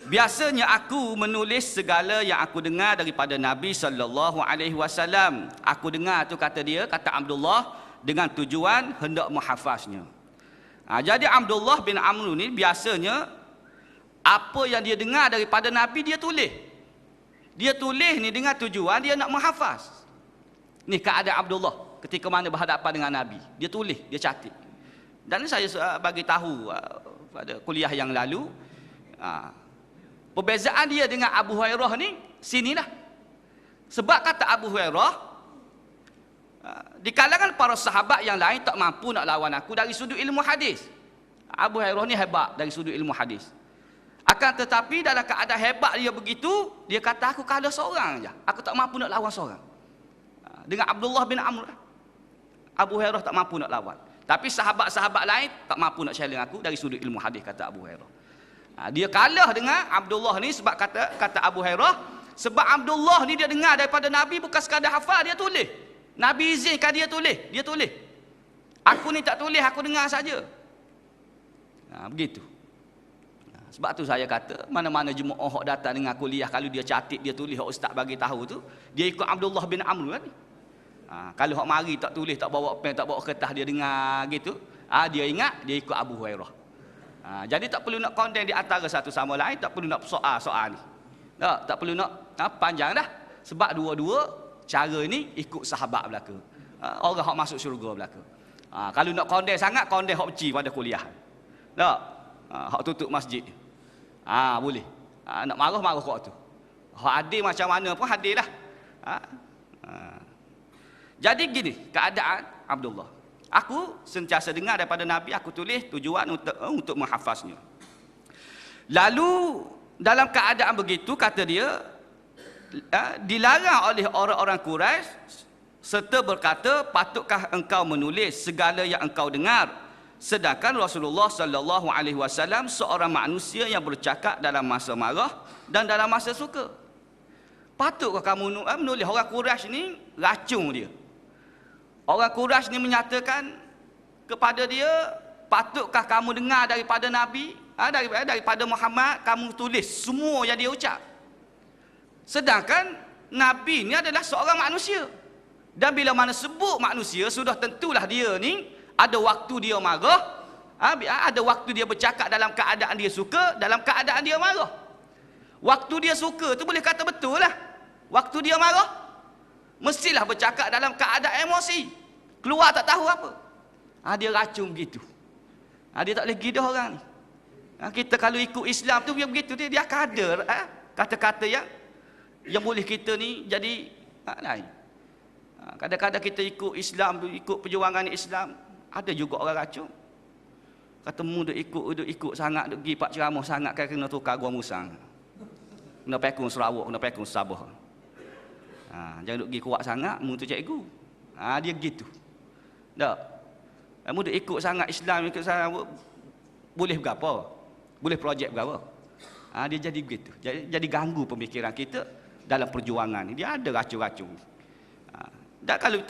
A: biasanya aku menulis segala yang aku dengar daripada Nabi sallallahu alaihi wasallam. Aku dengar tu, kata dia, kata Abdullah, dengan tujuan hendak menghafaznya. Jadi Abdullah bin Amr ni biasanya Apa yang dia dengar daripada Nabi dia tulis. Dia tulis ni dengan tujuan dia nak menghafaz. Ni keadaan Abdullah ketika mana berhadapan dengan Nabi. Dia tulis, dia catat. Dan saya bagi tahu pada kuliah yang lalu, perbezaan dia dengan Abu Hurairah ni sinilah. Sebab kata Abu Hurairah, di kalangan para sahabat yang lain tak mampu nak lawan aku dari sudut ilmu hadis. Abu Hurairah ni hebat dari sudut ilmu hadis. Akan tetapi dalam keadaan hebat dia begitu, dia kata aku kalah seorang aja. Aku tak mampu nak lawan seorang. Dengan Abdullah bin Amr, Abu Hurairah tak mampu nak lawan. Tapi sahabat-sahabat lain tak mampu nak challenge aku dari sudut ilmu hadis, kata Abu Hurairah. Dia kalah dengan Abdullah ni sebab kata Abu Hurairah, sebab Abdullah ni dia dengar daripada Nabi bukan sekadar hafal, dia tulis. Nabi izinkan dia tulis, dia tulis. Aku ni tak tulis, aku dengar saja. Begitu. Sebab tu saya kata, mana-mana jemaah hok datang dengan kuliah, kalau dia catat, dia tulis, hok ustaz bagi tahu tu, dia ikut Abdullah bin Amr kan. Kalau hok mari tak tulis, tak bawa pen, tak bawa kertas, dia dengar gitu, dia ingat, dia ikut Abu Hurairah. Jadi tak perlu nak condemn di antara satu sama lain, tak perlu nak soal-soal ni. Tak perlu nak panjang dah. Sebab dua-dua cara ni ikut sahabat belaka. Orang hok masuk syurga belaka. Kalau nak condemn sangat, condemn hok beci pada kuliah. Tak? Hok tutup masjid. Boleh. Nak marah kau tu. Hok adil macam mana pun adil lah. Jadi gini keadaan Abdullah. Aku sentiasa dengar daripada Nabi, aku tulis tujuan untuk menghafaznya. Lalu dalam keadaan begitu, kata dia, dilarang oleh orang-orang Quraisy serta berkata, patutkah engkau menulis segala yang engkau dengar? Sedangkan Rasulullah sallallahu alaihi wasallam seorang manusia yang bercakap dalam masa marah dan dalam masa suka. Patutkah kamu menulis? Orang Quraisy ni racun dia. Orang Quraisy ni menyatakan kepada dia, patutkah kamu dengar daripada Nabi, daripada Muhammad, kamu tulis semua yang dia ucap. Sedangkan Nabi ni adalah seorang manusia. Dan bila mana sebut manusia, sudah tentulah dia ni ada waktu dia marah, ada waktu dia bercakap dalam keadaan dia suka, dalam keadaan dia marah. Waktu dia suka tu boleh kata betul lah. Waktu dia marah, mestilah bercakap dalam keadaan emosi. Keluar tak tahu apa. Dia racun begitu. Dia tak boleh gidah orang ni. Kita kalau ikut Islam tu, dia begitu, dia akan ada kata-kata yang boleh kita ni jadi lain. Kadang-kadang kita ikut Islam, ikut perjuangan Islam, ada juga orang racun. Kata mu duk ikut sangat, duk pergi pak ceramah sangat, kan kena tukar gua musang. Kena pekung Sarawak, kena pekung Sabah. Jangan duk pergi kuat sangat, mu tu cikgu. Dia gitu. Tak. Mu duk ikut sangat Islam, ikut sangat, boleh berapa? Boleh projek berapa? Dia jadi begitu. Jadi ganggu pemikiran kita dalam perjuangan ni. Dia ada racun-racun. Dan kalau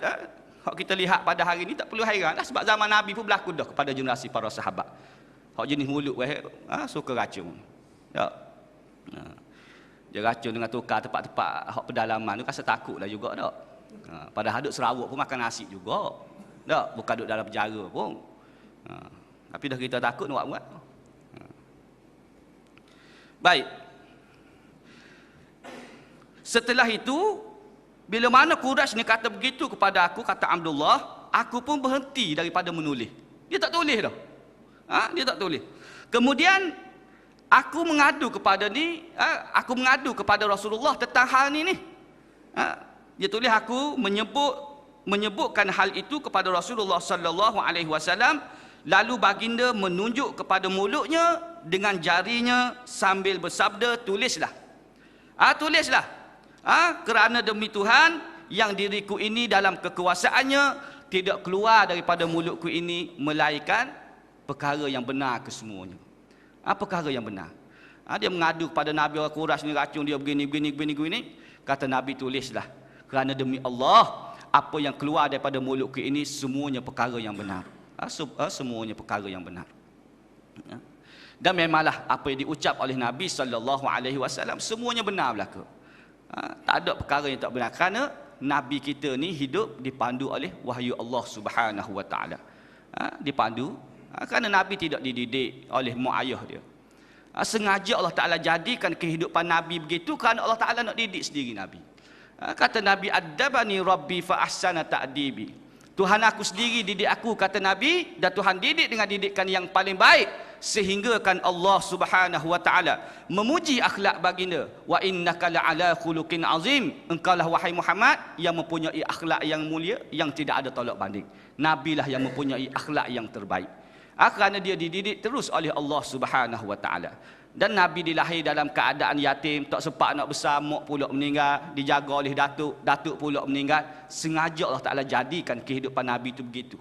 A: kita lihat pada hari ni, tak perlu hairan lah, sebab zaman Nabi pun berlaku dah kepada generasi para sahabat. Hak jenis mulut suka racun. Tak. Dia racun dengan tukar tempat-tempat hak pedalaman tu, rasa takut lah juga tak. Padahal duduk Sarawak pun makan nasi juga. Tak, bukan duduk dalam penjara pun. Tapi dah kita takut nak buat. Baik. Setelah itu, bila mana Quraisy ni kata begitu kepada aku, kata Abdullah, aku pun berhenti daripada menulis. Dia tak tulis dah. Dia tak tulis. Kemudian aku mengadu kepada Rasulullah tentang hal ni. Dia tulis, aku menyebutkan hal itu kepada Rasulullah sallallahu alaihi wasallam, lalu baginda menunjuk kepada mulutnya dengan jarinya sambil bersabda, tulislah. Tulislah. Kerana demi Tuhan yang diriku ini dalam kekuasaannya tidak keluar daripada mulutku ini melainkan perkara yang benar kesemuanya. Perkara yang benar. Dia mengadu kepada Nabi, orang Quraisy ni racun dia begini. Kata Nabi, tulislah. Kerana demi Allah, apa yang keluar daripada mulutku ini semuanya perkara yang benar. Semuanya perkara yang benar. Dan memanglah apa yang diucap oleh Nabi sallallahu alaihi wasallam semuanya benar belaka. Tak ada perkara yang tak benar, kerana Nabi kita ni hidup dipandu oleh wahyu Allah Subhanahu wa taala. Dipandu kerana Nabi tidak dididik oleh mak ayah dia. Sengaja Allah Ta'ala jadikan kehidupan Nabi begitu kerana Allah Ta'ala nak didik sendiri Nabi. Kata Nabi, "Addabani Rabbi fa ahsana ta'dibi." Tuhan aku sendiri didik aku, kata Nabi, dan Tuhan didik dengan didikan yang paling baik, sehingga kan Allah Subhanahu wa Ta'ala memuji akhlak baginda. "Wa innaka la'ala khuluqin azim." Engkaulah wahai Muhammad yang mempunyai akhlak yang mulia yang tidak ada tolak banding. Nabi lah yang mempunyai akhlak yang terbaik. Kerana dia dididik terus oleh Allah Subhanahu wa Ta'ala. Dan Nabi dilahir dalam keadaan yatim, tak sempat anak besar, mak pula meninggal, dijaga oleh datuk, datuk pula meninggal. Sengaja Allah Ta'ala jadikan kehidupan Nabi itu begitu.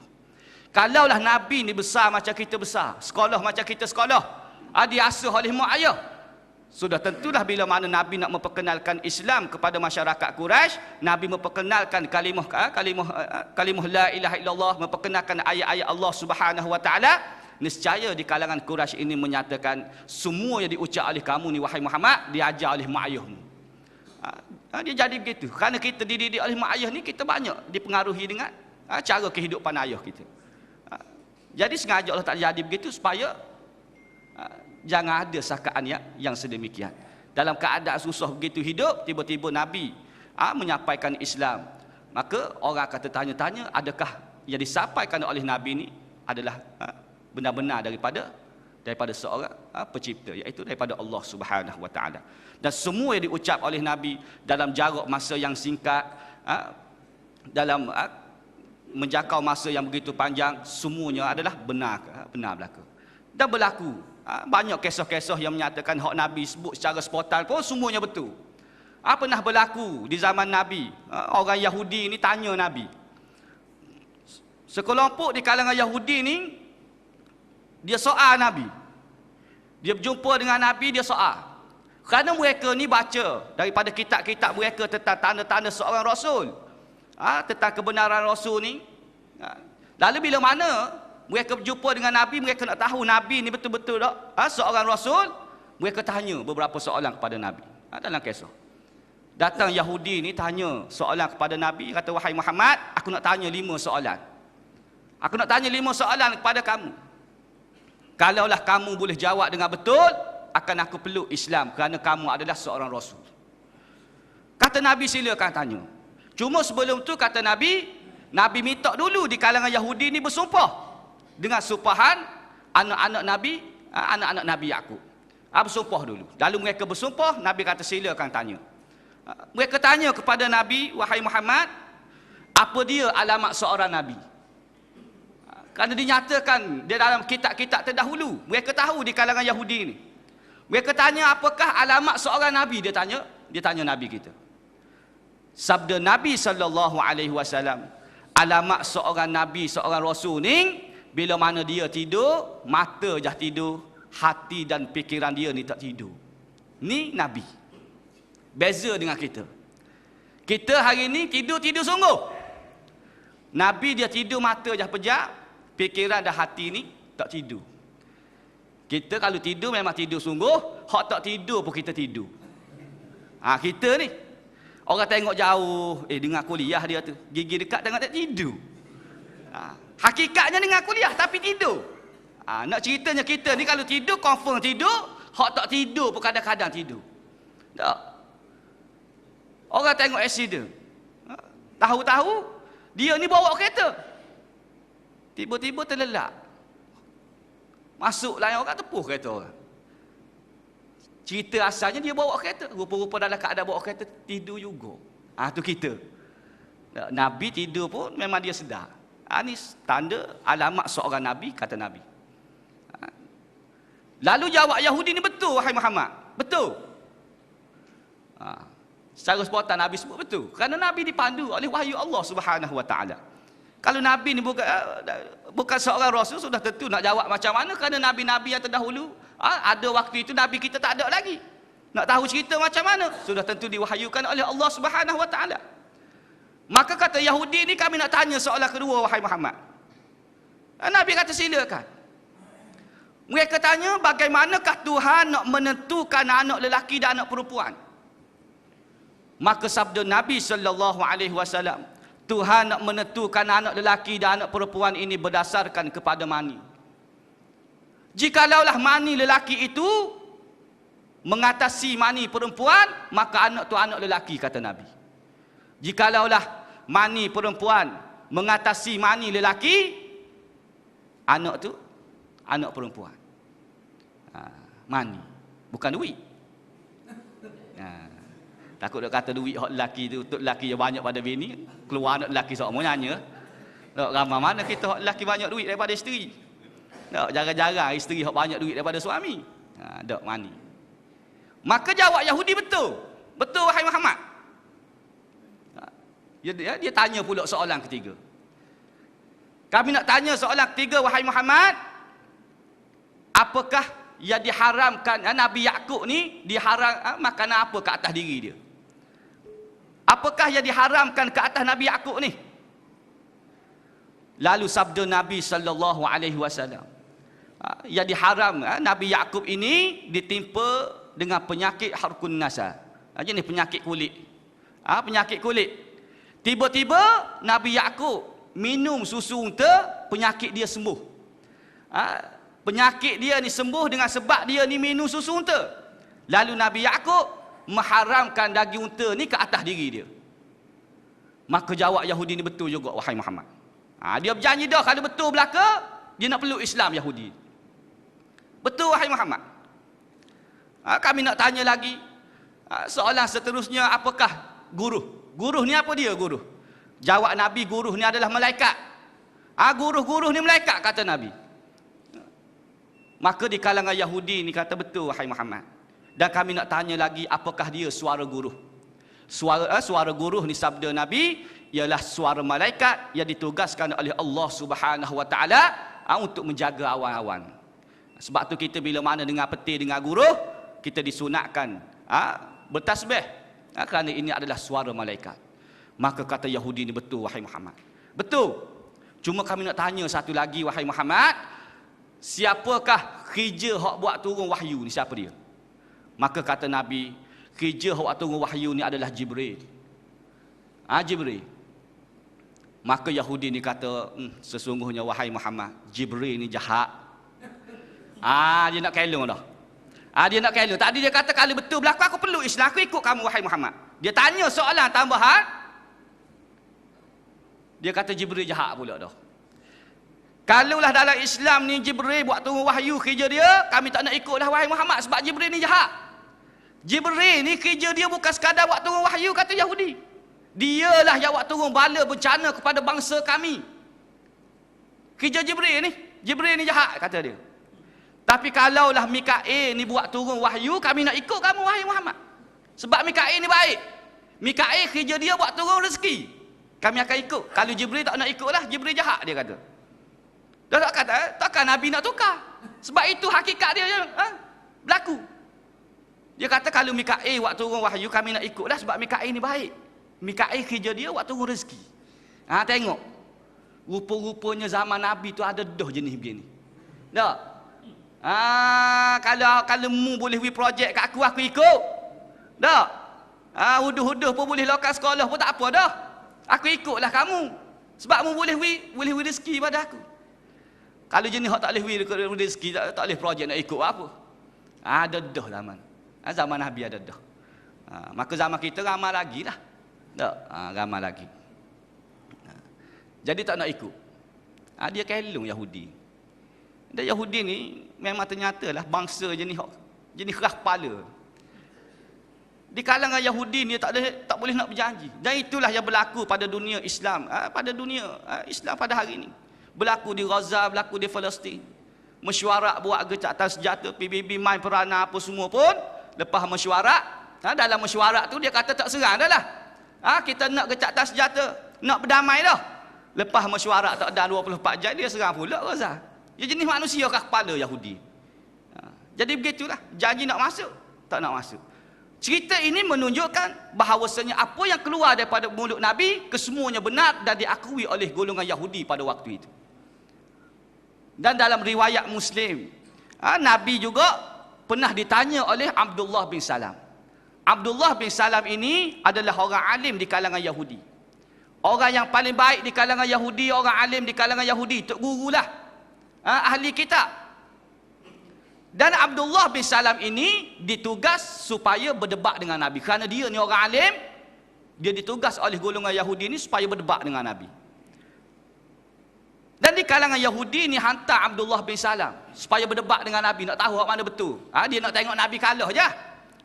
A: Kalaulah Nabi ni besar macam kita besar, sekolah macam kita sekolah, diasuh oleh mak ayah, sudah tentulah bila mana Nabi nak memperkenalkan Islam kepada masyarakat Quraisy, Nabi memperkenalkan kalimah la ilaha illallah, memperkenalkan ayat-ayat Allah Subhanahu wa Ta'ala. Nescaya di kalangan Quraisy ini menyatakan, semua yang diucap oleh kamu ni wahai Muhammad diajar oleh mak ayahmu. Dia jadi begitu. Kerana kita dididik oleh mak ayah ni, kita banyak dipengaruhi dengan cara kehidupan ayah kita. Jadi sengaja Allah tak jadi begitu supaya jangan ada sangkaan yang sedemikian. Dalam keadaan susah begitu hidup, tiba-tiba Nabi menyampaikan Islam. Maka orang akan tertanya-tanya, adakah yang disampaikan oleh Nabi ni adalah benar-benar daripada seorang pencipta, iaitu daripada Allah Subhanahu wa Ta'ala. Dan semua yang diucap oleh Nabi dalam jarak masa yang singkat, dalam menjangkau masa yang begitu panjang, semuanya adalah benar berlaku. Dan berlaku banyak kisah-kisah yang menyatakan hak Nabi sebut secara spontan pun semuanya betul. Pernah berlaku di zaman Nabi, orang Yahudi ni tanya Nabi. Sekelompok di kalangan Yahudi ni, dia soal Nabi. Dia berjumpa dengan Nabi, dia soal. Kerana mereka ni baca daripada kitab-kitab mereka tentang tanda-tanda seorang Rasul, tentang kebenaran Rasul ni. Lalu bila mana mereka berjumpa dengan Nabi, mereka nak tahu Nabi ni betul-betul tak seorang Rasul, mereka tanya beberapa soalan kepada Nabi. Dalam kisah, datang Yahudi ni tanya soalan kepada Nabi, kata, "Wahai Muhammad, aku nak tanya 5 soalan. Aku nak tanya 5 soalan kepada kamu. Kalaulah kamu boleh jawab dengan betul, akan aku peluk Islam kerana kamu adalah seorang Rasul." Kata Nabi, silakan tanya. Cuma sebelum tu, kata Nabi minta dulu di kalangan Yahudi ni bersumpah dengan sumpahan anak-anak Nabi Yakub. Bersumpah dulu. Lalu mereka bersumpah, Nabi kata silakan tanya. Mereka tanya kepada Nabi, "Wahai Muhammad, apa dia alamat seorang Nabi?" Kerana dinyatakan di dalam kitab-kitab terdahulu, mereka tahu di kalangan Yahudi ni. Mereka tanya, apakah alamat seorang Nabi? Dia tanya Nabi kita. Sabda Nabi SAW, alamat seorang Nabi, seorang Rasul ni, bila mana dia tidur, mata je tidur, hati dan fikiran dia ni tak tidur. Ni Nabi. Beza dengan kita. Kita hari ni tidur sungguh. Nabi dia tidur, mata je pejam, fikiran dan hati ni tak tidur. Kita kalau tidur memang tidur sungguh, hak tak tidur pun kita tidur. Kita ni orang tengok jauh, dengar kuliah dia tu, gigi dekat tengok tak tidur. Hakikatnya dengar kuliah tapi tidur. Nak ceritanya kita ni kalau tidur confirm tidur, hak tak tidur pun kadang-kadang tidur. Tak. Orang tengok accident, tahu-tahu dia ni bawa kereta, tiba-tiba terlelap, masuk lain orang, tepuh kereta orang. Cerita asalnya dia bawa kereta, rupa-rupa dalam keadaan bawa kereta tidur juga. Tu kita. Nabi tidur pun memang dia sedar. Ni tanda alamat seorang Nabi, kata Nabi. Lalu jawab Yahudi ni, betul wahai Muhammad, betul. Secara spontan Nabi sebut betul. Kerana Nabi dipandu oleh wahyu Allah Subhanahu wa Ta'ala. Kalau Nabi ni bukan seorang Rasul, sudah tentu nak jawab macam mana, kerana Nabi-Nabi yang terdahulu, ada waktu itu Nabi kita tak ada lagi. Nak tahu cerita macam mana, sudah tentu diwahyukan oleh Allah Subhanahu wa Ta'ala. Maka kata Yahudi ni, kami nak tanya soalan kedua wahai Muhammad. Nabi kata silakan. Mereka tanya, bagaimanakah Tuhan nak menentukan anak lelaki dan anak perempuan? Maka sabda Nabi SAW, Tuhan nak menentukan anak lelaki dan anak perempuan ini berdasarkan kepada mani. Jikalaulah mani lelaki itu mengatasi mani perempuan, maka anak tu anak lelaki, kata Nabi. Jikalaulah mani perempuan mengatasi mani lelaki, anak tu anak perempuan. Mani, bukan duit. Takut dia kata duit hak lelaki tu, untuk lelaki yang banyak pada bini, keluar anak lelaki seorang nyanyi. Tak ramai mana kita hak lelaki banyak duit daripada isteri. Tak, jarang-jarang isteri hak banyak duit daripada suami. Tak, mani. Maka jawab Yahudi betul. Betul wahai Muhammad. Dia tanya pula soalan ketiga. Kami nak tanya soalan ketiga, wahai Muhammad. Apakah yang diharamkan Nabi Yaqub ni, diharam makanan apa ke atas diri dia? Apakah yang diharamkan ke atas Nabi Yaqub ni? Lalu sabda Nabi sallallahu alaihi wasallam, yang diharam Nabi Yaqub ini ditimpa dengan penyakit harkun nasa. Jenis penyakit kulit. Penyakit kulit. Tiba-tiba Nabi Yaqub minum susu unta, penyakit dia sembuh. Penyakit dia ni sembuh dengan sebab dia ni minum susu unta. Lalu Nabi Yaqub mengharamkan daging unta ni ke atas diri dia. Maka jawab Yahudi ni betul juga wahai Muhammad. Dia berjanji dah kalau betul belaka, dia nak peluk Islam Yahudi. Betul wahai Muhammad. Kami nak tanya lagi. Soalan seterusnya, apakah guruh? Guruh ni apa dia guruh? Jawab Nabi, guruh ni adalah malaikat. Guruh-guruh ni malaikat, kata Nabi. Maka di kalangan Yahudi ni kata betul wahai Muhammad. Dan kami nak tanya lagi, apakah dia suara guruh? Suara guruh ni sabda Nabi ialah suara malaikat yang ditugaskan oleh Allah Subhanahu Wa Taala untuk menjaga awan-awan. Sebab tu kita bila mana dengar petir, dengar guruh, kita disunatkan bertasbih, kerana ini adalah suara malaikat. Maka kata Yahudi ni betul wahai Muhammad. Betul. Cuma kami nak tanya satu lagi wahai Muhammad, siapakah kerja hak buat turun wahyu ni, siapa dia? Maka kata Nabi, kerja hak buat turun wahyu ni adalah Jibril. Jibril. Maka Yahudi ni kata, sesungguhnya wahai Muhammad, Jibril ni jahat. Dia nak kelong dah. Dia nak kelong. Tadi dia kata kalau betul berlaku aku perlu Islam, aku ikut kamu wahai Muhammad. Dia tanya soalan tambahan. Dia kata Jibril jahat pula dah. Kalaulah dalam Islam ni Jibril buat turun wahyu kerja dia, kami tak nak ikutlah wahai Muhammad sebab Jibril ni jahat. Jibril ni kerja dia bukan sekadar buat turun wahyu, kata Yahudi. Dialah yang buat turun bala bencana kepada bangsa kami. Kerja Jibril ni jahat, kata dia. Tapi kalaulah Mikail ni buat turun wahyu, kami nak ikut kamu wahai Muhammad. Sebab Mikail ni baik. Mikail kerja dia buat turun rezeki, kami akan ikut. Kalau Jibril tak nak ikutlah, Jibril jahat, dia kata. Dia tak kata, takkan Nabi nak tukar. Sebab itu hakikat dia yang berlaku. Dia kata kalau Mikail buat turun wahyu, kami nak ikutlah sebab Mikail ni baik. Mikail kerja dia buat turun rezeki. Tengok. Rupa-rupanya zaman Nabi tu ada dah jenis begini. Tak? Kalau mu boleh beri projek kat aku ikut. Tak? Huduh-huduh pun boleh lokal sekolah pun tak apa dah. Aku ikutlah kamu. Sebab mu boleh beri rezeki pada aku. Kalau jenis hak tak boleh beri rezeki, tak boleh projek nak ikut apa. Ada dah zaman. Zaman Nabi ada dah. Maka zaman kita ramai lagi lah. Tak? Ramai lagi. Jadi tak nak ikut. Dia kelong Yahudi. Dan Yahudi ni memang ternyata lah bangsa jenis keras kepala. Di kalangan Yahudi ni tak boleh nak berjanji. Dan itulah yang berlaku pada dunia Islam. Pada dunia Islam pada hari ni. Berlaku di Gaza, berlaku di Palestin. Mesyuarat buat gencatan senjata, PBB main peranan apa semua pun. Lepas mesyuarat, dalam mesyuarat tu dia kata tak serang dah lah. Kita nak gencatan senjata, nak berdamai dah. Lepas mesyuarat tak ada 24 jam, dia serang pula Gaza. Dia jenis manusia kat kepala Yahudi. Jadi begitulah, janji nak masuk, tak nak masuk. Cerita ini menunjukkan bahawasanya apa yang keluar daripada mulut Nabi kesemuanya benar dan diakui oleh golongan Yahudi pada waktu itu. Dan dalam riwayat Muslim, Nabi juga pernah ditanya oleh Abdullah bin Salam. Abdullah bin Salam ini adalah orang alim di kalangan Yahudi. Orang yang paling baik di kalangan Yahudi, orang alim di kalangan Yahudi, tok guru lah. Ahli kitab. Dan Abdullah bin Salam ini ditugas supaya berdebat dengan Nabi. Kerana dia ni orang alim, dia ditugas oleh golongan Yahudi ni supaya berdebat dengan Nabi. Dan di kalangan Yahudi ni hantar Abdullah bin Salam supaya berdebat dengan Nabi, nak tahu mana betul. Dia nak tengok Nabi kalah je.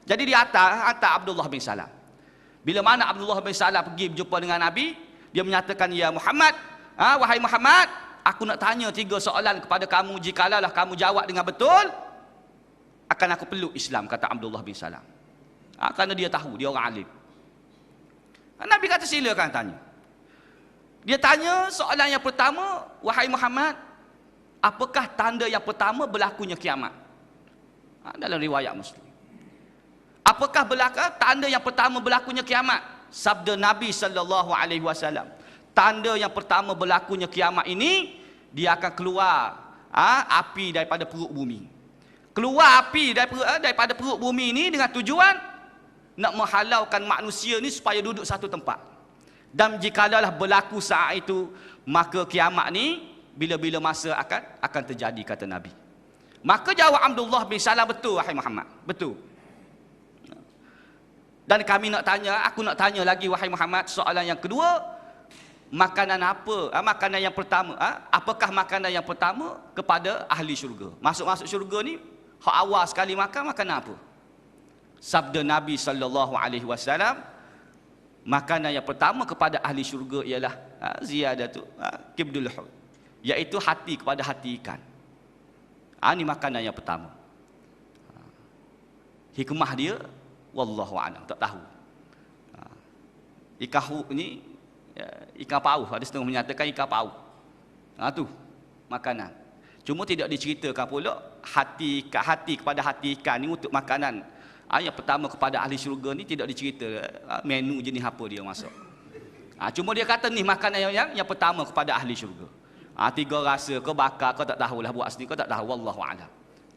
A: Jadi dia hantar Abdullah bin Salam. Bila mana Abdullah bin Salam pergi berjumpa dengan Nabi, dia menyatakan, ya Muhammad, wahai Muhammad, aku nak tanya 3 soalan kepada kamu. Jikalau kamu jawab dengan betul, akan aku peluk Islam, kata Abdullah bin Salam. Kerana dia tahu, dia orang alim. Nabi kata, silakan tanya. Dia tanya soalan yang pertama, wahai Muhammad, apakah tanda yang pertama berlakunya kiamat? Dalam riwayat Muslim. Apakah tanda yang pertama berlakunya kiamat? Sabda Nabi SAW. Tanda yang pertama berlakunya kiamat ini, dia akan keluar api daripada perut bumi. Keluar api daripada perut bumi ini dengan tujuan nak menghalaukan manusia ni supaya duduk satu tempat. Dan jikalau berlaku saat itu, maka kiamat ni bila-bila masa akan terjadi, kata Nabi. Maka jawab Abdullah bin Salam, betul wahai Muhammad, betul. Dan aku nak tanya lagi wahai Muhammad, soalan yang kedua, makanan apa? Makanan yang pertama, apakah makanan yang pertama kepada ahli syurga? Masuk syurga ni, hak awal sekali makan apa? Sabda Nabi SAW, makanan yang pertama kepada ahli syurga ialah ziyadatu kibdul hud, iaitu hati kepada hati ikan. Ini makanan yang pertama. Hikmah dia, wallahu a'lam, tak tahu. Ikan hud ni, ikan paus, ada setengah menyatakan ikan paus. Tu makanan. Cuma tidak diceritakan pula hati kepada hati ikan ni untuk makanan. Yang pertama kepada ahli syurga ni tidak dicerita menu jenis apa dia masuk. Cuma dia kata ni makanan yang pertama kepada ahli syurga. 3 rasa ke bakar, kau tak tahulah buat sendiri, kau tak tahu, wallahu a'lam.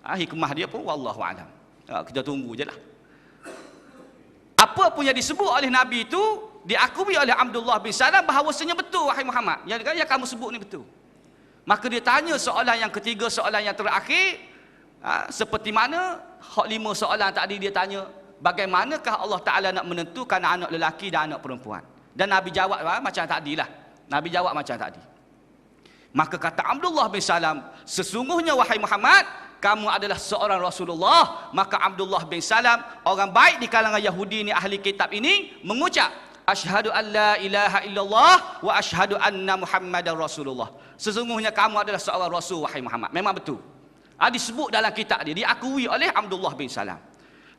A: Hikmah dia pun wallahu a'lam. Kita tunggu je lah. Apa pun yang disebut oleh Nabi itu diakui oleh Abdullah bin Salam bahawasanya betul wahai Muhammad. Yang kamu sebut ni betul. Maka dia tanya soalan yang ketiga, soalan yang terakhir, seperti mana 5 soalan tadi dia tanya, bagaimanakah Allah Ta'ala nak menentukan anak lelaki dan anak perempuan? Dan Nabi jawab macam tadilah. Nabi jawab macam tadi. Maka kata Abdullah bin Salam, sesungguhnya wahai Muhammad, kamu adalah seorang Rasulullah. Maka Abdullah bin Salam, orang baik di kalangan Yahudi ni, ahli kitab ini, mengucap, asyhadu an la ilaha illallah wa asyhadu anna Muhammadar Rasulullah. Sesungguhnya kamu adalah seorang Rasul wahai Muhammad. Memang betul. Disebut dalam kitab dia, diakui oleh Abdullah bin Salam.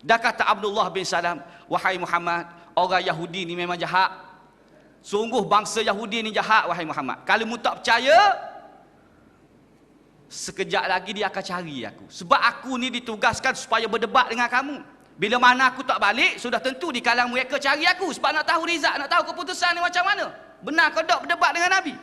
A: Dan kata Abdullah bin Salam, wahai Muhammad, orang Yahudi ni memang jahat. Sungguh bangsa Yahudi ni jahat wahai Muhammad. Kalau mu tak percaya, sekejap lagi dia akan cari aku. Sebab aku ni ditugaskan supaya berdebat dengan kamu. Bila mana aku tak balik, sudah tentu di kalangan mereka cari aku. Sebab nak tahu rizak, nak tahu keputusan ni macam mana. Benar ke tak berdebat dengan Nabi?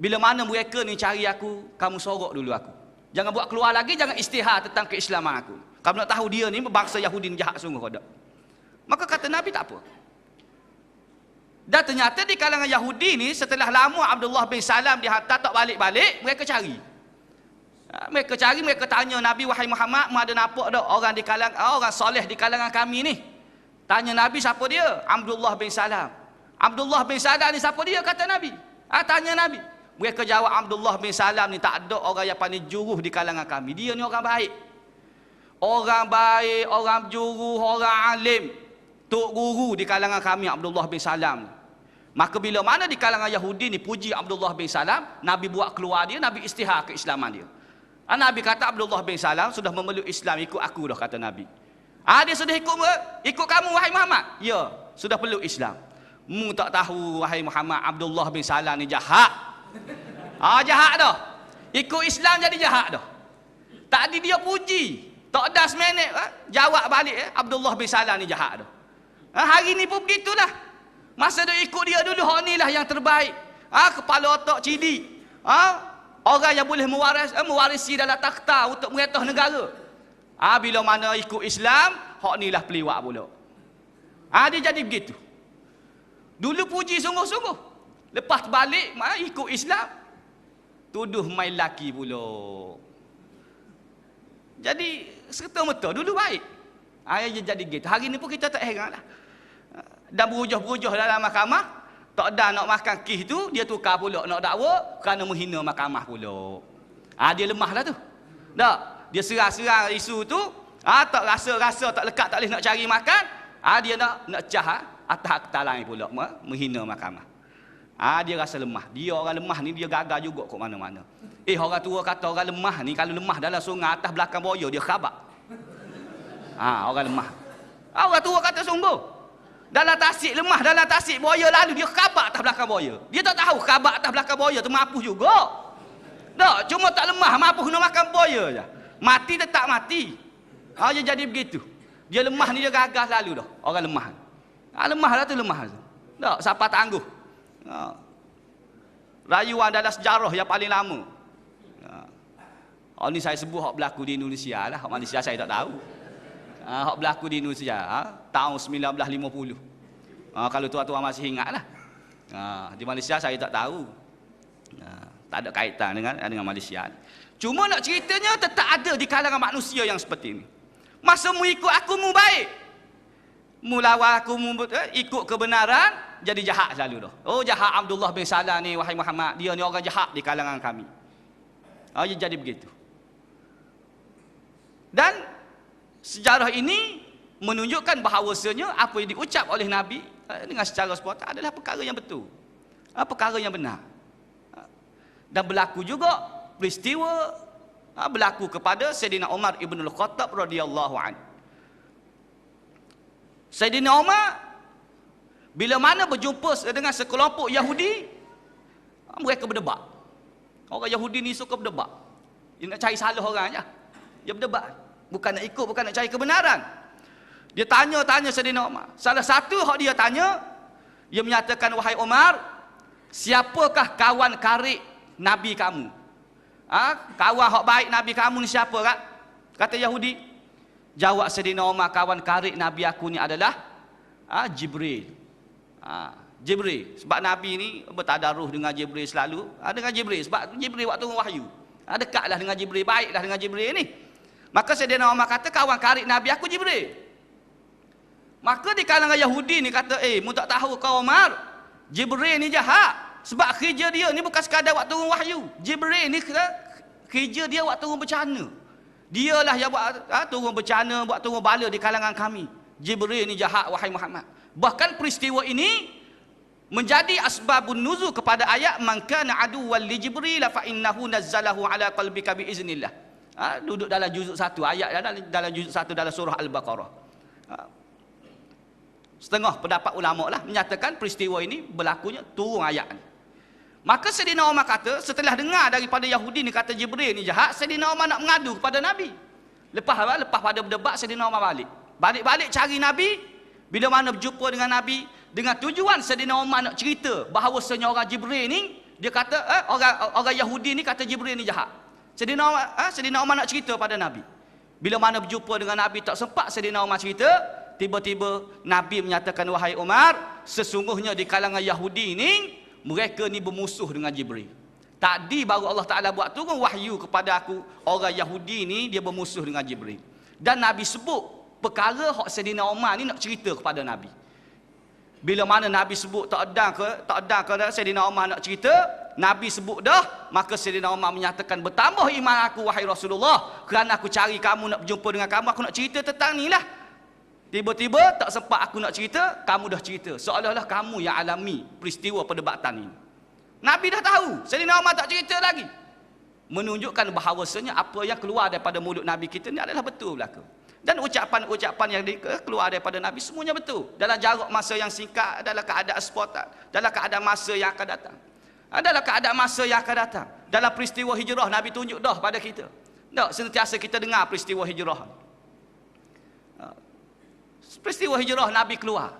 A: Bila mana mereka ni cari aku, kamu sorok dulu aku. Jangan buat keluar lagi, jangan istihar tentang keislaman aku. Kamu nak tahu dia ni bangsa Yahudi ni jahat sungguh ke tak? Maka kata Nabi, tak apa. Dan ternyata di kalangan Yahudi ni, setelah lama Abdullah bin Salam dihantar tak balik-balik, mereka cari. Mereka tanya Nabi, wahai Muhammad, mu ada nampak tak orang di kalangan orang soleh di kalangan kami ni? Tanya Nabi, siapa dia? Abdullah bin Salam. Abdullah bin Salam ni siapa dia? Kata Nabi. Tanya Nabi. Mereka jawab, Abdullah bin Salam ni tak ada orang yang paling juruh di kalangan kami. Dia ni orang baik. Orang baik, orang juruh, orang alim. Tok guru di kalangan kami, Abdullah bin Salam. Maka bila mana di kalangan Yahudi ni puji Abdullah bin Salam, Nabi buat keluar dia, Nabi istihar keislaman dia. Nabi kata Abdullah bin Salam sudah memeluk Islam, ikut aku dah, kata Nabi. Dia sudah ikut kamu wahai Muhammad? Ya, sudah peluk Islam. Mu tak tahu wahai Muhammad, Abdullah bin Salam ni jahat. Jahat dah. Ikut Islam jadi jahat dah. Tadi dia puji, tak ada seminit jawab balik, Abdullah bin Salam ni jahat dah. Hari ni pun begitulah. Masa dia ikut dia dulu, hak ni lah yang terbaik. Kepala otak cidik. Orang yang boleh mewarisi dalam takhta untuk meretah negara. Bila mana ikut Islam, hak ni lah peliwak pula. Dia jadi begitu. Dulu puji sungguh-sungguh. Lepas balik, ikut Islam, tuduh main laki pula. Jadi serta-merta dulu baik. Dia jadi gitu. Hari ni pun kita tak heran lah. Dan berujuh-berujuh dalam mahkamah, tak ada nak makan kes tu, dia tukar pula nak dakwa kerana menghina mahkamah pula. Dia lemah lah tu. Tak, dia serang-serang isu tu, tak rasa-rasa tak lekat, tak boleh nak cari makan, dia nak cah atas akta lain pula, menghina mahkamah. Dia rasa lemah. Dia orang lemah ni, dia gagal juga kat mana-mana. Orang tua kata orang lemah ni, kalau lemah dalam sungai atas belakang boya, dia khabak. Orang lemah. Orang tua kata sungguh. Dalam tasik lemah, dalam tasik boya lalu, dia khabak atas belakang boya. Dia tak tahu khabak atas belakang boya tu mapuh juga. Tak, cuma tak lemah, mapuh nak makan boya je. Mati tetap mati. Dia jadi begitu. Dia lemah ni, dia gagal lalu dah. Orang lemah. Lemah lah tu, lemah tu. Tak, siapa tangguh. Rayuan dalam sejarah yang paling lama. Ni saya sebut hak berlaku di Indonesia lah. Hak Malaysia saya tak tahu. Hak berlaku di Indonesia tahun 1950. Kalau tuan-tuan masih ingat lah. Di Malaysia saya tak tahu. Tak ada kaitan dengan Malaysia. Cuma nak ceritanya tetap ada di kalangan manusia yang seperti ini. Masa mu ikut aku mu baik, mu lawan aku mu ikut kebenaran, jadi jahat selalu dah. Jahat Abdullah bin Salam ni, wahai Muhammad, dia ni orang jahat di kalangan kami. Dia jadi begitu. Dan sejarah ini menunjukkan bahawasanya apa yang diucap oleh Nabi dengan secara spontan adalah perkara yang betul, perkara yang benar. Dan berlaku juga peristiwa berlaku kepada Sayyidina Umar ibn al-Khattab radhiyallahu anhu. Sayyidina Umar bila mana berjumpa dengan sekelompok Yahudi, mereka berdebat. Orang Yahudi ni suka berdebat. Dia nak cari salah orang je. Dia berdebat. Bukan nak ikut, bukan nak cari kebenaran. Dia tanya-tanya Sayyidina Umar. Salah satu hak dia tanya, dia menyatakan, wahai Umar, siapakah kawan karib Nabi kamu? Kawan hak baik Nabi kamu ni siapa kak? Kata Yahudi. Jawab Sayyidina Umar, kawan karib Nabi aku ni adalah Jibril. Jibril. Sebab Nabi ni bertadaruh dengan Jibril selalu. Dengan Jibril. Sebab Jibril waktu wahyu. Dekatlah dengan Jibril. Baiklah dengan Jibril ni. Maka Sayyidina Umar kata, kawan karib Nabi aku Jibril. Maka di kalangan Yahudi ni kata, mu tak tahu kau Umar, Jibril ni jahat. Sebab kerja dia ni bukan sekadar waktu turun wahyu. Jibril ni kerja dia waktu turun bencana. Dialah yang buat turun bencana, buat turun bala di kalangan kami. Jibril ni jahat, wahai Muhammad. Bahkan peristiwa ini menjadi asbabun nuzul kepada ayat man kana aduwwan li Jibril fa innahu nazzalahu ala qalbika bi iznillah. Duduk dalam juzuk 1 ayat dalam juzuk 1 dalam surah Al-Baqarah. Setengah pendapat ulama lah menyatakan peristiwa ini berlakunya turun ayat ni. Maka Sayyidina Umar kata, setelah dengar daripada Yahudi ni kata Jibril ni jahat, Sayyidina Umar nak mengadu kepada Nabi. Lepas pada berdebat, Sayyidina Umar balik cari Nabi. Bila mana berjumpa dengan Nabi, dengan tujuan Sayyidina Umar nak cerita bahawasanya orang Jibril ni, dia kata orang Yahudi ni kata Jibril ni jahat. Sayyidina Umar nak cerita pada Nabi. Bila mana berjumpa dengan Nabi tak sempat Sayyidina Umar cerita, tiba-tiba Nabi menyatakan, wahai Umar, sesungguhnya di kalangan Yahudi ni, mereka ni bermusuh dengan Jibril. Tadi baru Allah Ta'ala buat turun wahyu kepada aku, orang Yahudi ni dia bermusuh dengan Jibril. Dan Nabi sebut perkara hak Sayyidina Umar ni nak cerita kepada Nabi. Bila mana Nabi sebut tak ada ke Sayyidina Umar nak cerita, Nabi sebut dah, maka Sayyidina Umar menyatakan, bertambah iman aku wahai Rasulullah, kerana aku cari kamu, nak berjumpa dengan kamu, aku nak cerita tentang ni lah. Tiba-tiba tak sempat aku nak cerita, kamu dah cerita. Seolah-olah kamu yang alami peristiwa perdebatan ini. Nabi dah tahu, Sayyidina Umar tak cerita lagi. Menunjukkan bahawasanya apa yang keluar daripada mulut Nabi kita ni adalah betul belaka. Dan ucapan-ucapan yang keluar daripada Nabi semuanya betul. Dalam jarak masa yang singkat, dalam keadaan spontan, dalam keadaan masa yang akan datang. Dalam keadaan masa yang akan datang. Dalam peristiwa hijrah, Nabi tunjuk dah pada kita. Tak, sentiasa kita dengar peristiwa hijrah. Peristiwa hijrah Nabi keluar.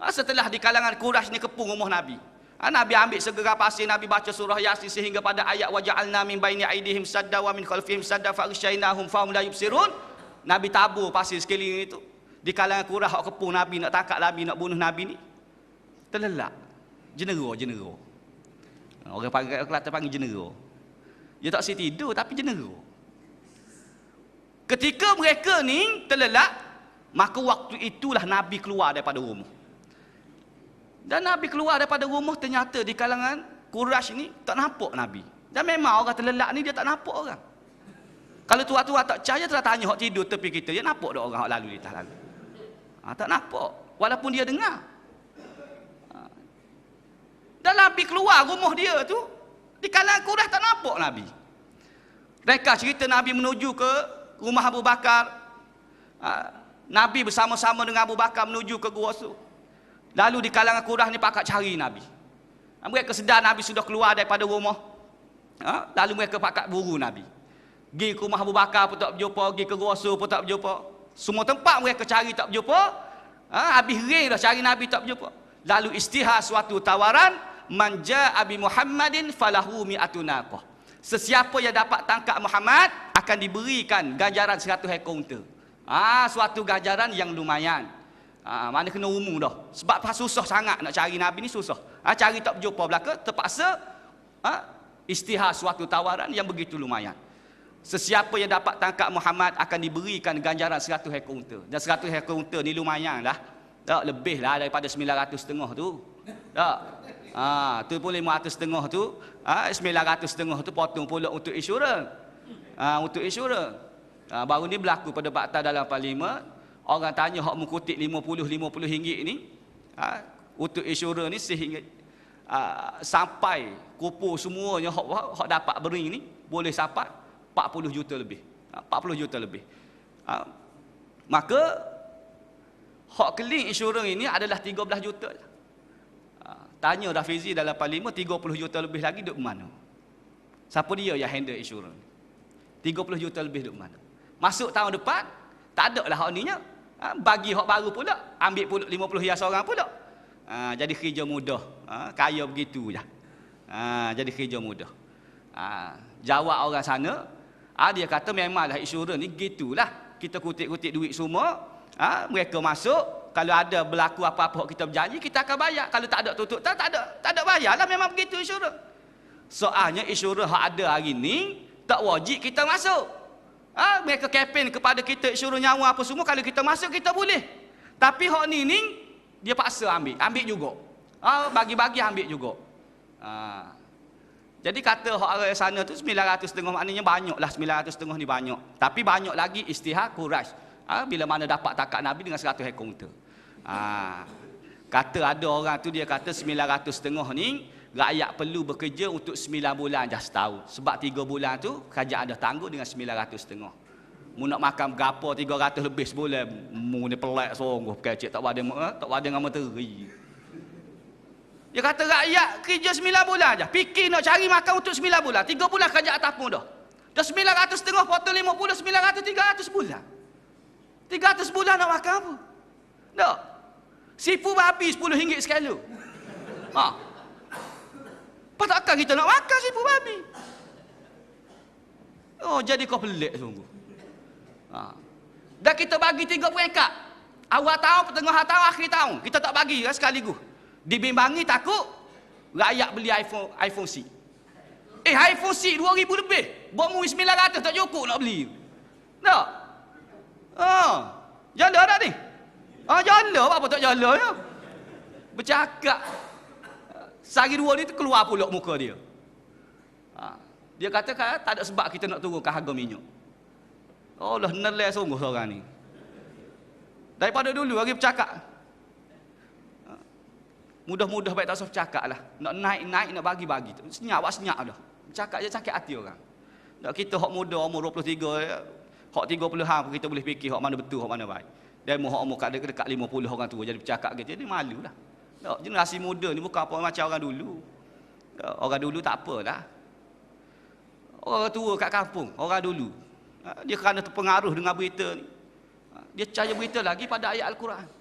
A: Setelah di kalangan Quraisy ni kepung rumah Nabi. Nabi ambil segera pasir, Nabi baca surah Yasin sehingga pada ayat waja'alna min baini aidihim sadda wa min khalfihim sadda faghshaynahum fahum la yubsirun. Nabi tabur pasir sekeliling itu. Di kalangan Quraisy hak kepung Nabi, nak tangkap Nabi, nak bunuh Nabi ni. Terlelap. Jenera. Orang Kelantan panggil jenera. Dia tak si tidur tapi jenera. Ketika mereka ni terlelap, maka waktu itulah Nabi keluar daripada rumah. Dan Nabi keluar daripada rumah, ternyata di kalangan Quraisy ni tak nampak Nabi. Dan memang orang terlelap ni dia tak nampak orang. Kalau tua-tua tak percaya, telah tanya hok tidur tepi kita, dia nampak tak orang hok lalu lintas lalu. Tak nampak, walaupun dia dengar. Dan Nabi keluar rumah dia tu, di kalangan Quraisy tak nampak Nabi. Mereka cerita Nabi menuju ke rumah Abu Bakar. Nabi bersama-sama dengan Abu Bakar menuju ke Gua Sur. Lalu di kalangan Quraisy ni pakat cari Nabi. Mereka sedar Nabi sudah keluar daripada rumah. Lalu mereka pakat buru Nabi. Pergi ke rumah Abu Bakar pun tak berjumpa, pergi ke Gua Sur pun tak berjumpa. Semua tempat mereka cari tak berjumpa. Habis ring dah cari Nabi tak berjumpa. Lalu istihar suatu tawaran, man jaa bi Muhammadin falahu mi'atu naqah. Sesiapa yang dapat tangkap Muhammad akan diberikan ganjaran 100 ekor unta. Suatu ganjaran yang lumayan. Mana kena umum dah. Sebab susah sangat nak cari Nabi ni, susah. Cari tak berjumpa belaka, terpaksa istihar suatu tawaran yang begitu lumayan. Sesiapa yang dapat tangkap Muhammad akan diberikan ganjaran 100 ekor unta. Dan 100 ekor unta ni lumayan lah. Tak, lebih lah daripada 900,500 tu. Tak. Tu pun 500,500 tu. 900,500 tu potong pula untuk insurans. Untuk insurans. Baru ni berlaku pada Bakta dalam Parlimen. Orang tanya hak mengkutip 50 ringgit ni. Untuk insurans ni sehingga sampai kumpul semuanya hak dapat beri ni boleh sampai 40 juta lebih. 40 juta lebih. Maka hak keling insurans ini adalah 13 juta. Tanya Rafizi dalam Parlimen, 30 juta lebih lagi duduk mana? Siapa dia yang handle insurans? 30 juta lebih duduk mana? Masuk tahun depan, tak ada lah hak ninya. Bagi hak baru pula, ambil pula 50 hias orang pula. Jadi kerja mudah. Kaya begitu je. Jadi kerja mudah. Jawab orang sana, dia kata memanglah insurans ni gitulah. Kita kutip-kutip duit semua, mereka masuk, kalau ada berlaku apa-apa kita berjanji, kita akan bayar. Kalau tak ada tutup, tak ada bayar lah, memang begitu insurans. Soalnya insurans yang ada hari ni tak wajib kita masuk. Mereka kempen kepada kita insurans nyawa apa semua, kalau kita masuk kita boleh. Tapi hak ni dia paksa ambil juga. Bagi-bagi ambil juga. Jadi kata hak orang sana tu 900,500, maknanya banyaklah 900,500 ni banyak. Tapi banyak lagi istihar Quraisy. Bila mana dapat takat Nabi dengan 100 ekor unta. Kata ada orang tu, dia kata 900,500 ni rakyat perlu bekerja untuk 9 bulan dah setahun. Sebab 3 bulan tu kerajaan ada tangguh dengan 900,500. Mu nak makan berapa 300 lebih sebulan, mu ni pelak sungguh kecik tak ada dengan materi. Dia kata rakyat kerja 9 bulan je. Fikir nak cari makan untuk 9 bulan. 3 bulan kerajaan tapung dah. Dah 900,500 potong 50, 900, 300 bulan. 300 bulan nak makan apa? Tak. Sipu babi RM10 sekali. Takkan kita nak makan sipu babi? Jadi kau pelik sungguh. Dan kita bagi 3 peringkat. Awal tahun, pertengahan tahun, akhir tahun. Kita tak bagi sekaligus. Dibimbangi takut rakyat beli iPhone C. iPhone C 2,000 lebih. Buat mu 900 tak cukup nak beli. Tak? Jala tak ni? Jala apa tak jala ya? Bercakap. Sehari dua ni keluar pula muka dia. Dia kata tak ada sebab kita nak turunkan harga minyak. Allah nelai sungguh seorang ni. Daripada dulu lagi bercakap. Mudah-mudah baik tak usah bercakap lah. Nak naik, nak bagi-bagi. Senyap dah. Bercakap je sakit hati orang. Nak kita hak muda umur 23, hak 30-an pun kita boleh fikir hak mana betul, hak mana baik. Dan hak umur dekat 50 orang tua jadi bercakap gitu, jadi malu lah. Generasi muda ni bukan apa macam orang dulu. Orang dulu tak apalah. Orang tua kat kampung, orang dulu. Dia kerana terpengaruh dengan berita ni. Dia percaya berita lagi pada ayat Al-Quran.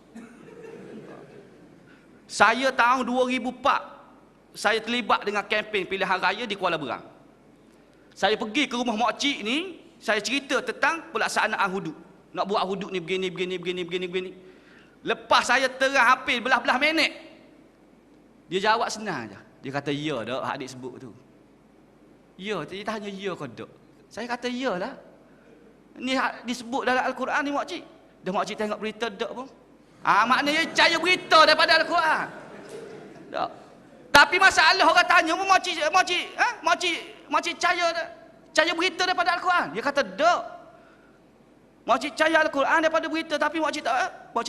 A: Saya tahun 2004, saya terlibat dengan kempen pilihan raya di Kuala Berang. Saya pergi ke rumah mak cik ni, saya cerita tentang pelaksanaan hudud. Nak buat hudud ni begini. Lepas saya terang hampir belah-belah minit, dia jawab senang je. Dia kata, ya dak, adik sebut tu. Ya, dia tanya ya ke dak. Saya kata, ya lah. Ni disebut dalam Al-Quran ni makcik. Dah makcik tengok berita tak pun. Maknanya percaya berita daripada Al-Quran. Tak. Tapi masalah orang tanya pun makcik percaya tak? Percaya berita daripada Al-Quran? Dia kata tak. Makcik percaya Al-Quran daripada berita, tapi makcik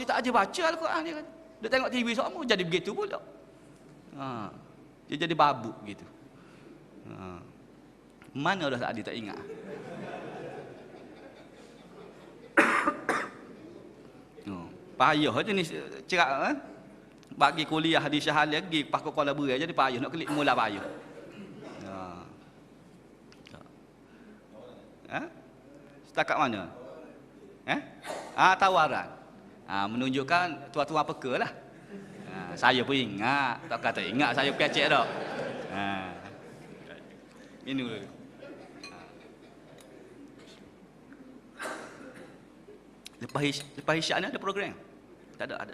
A: tak aja baca Al-Quran, dia kata. Dia tengok TV semua jadi begitu pula. Dia jadi babuk gitu. Mana dah tadi tak ingat. Payah je ni cerak bagi kuliah di Syahal lagi pakai Kuala Berai jadi payah nak klik mula payah. Setakat mana? Tawaran. Menunjukkan tuan-tuan peka lah. Saya pun ingat, tak kata ingat saya pecek dah. Minum dulu. Lepas isyak ni ada program. Tak ada.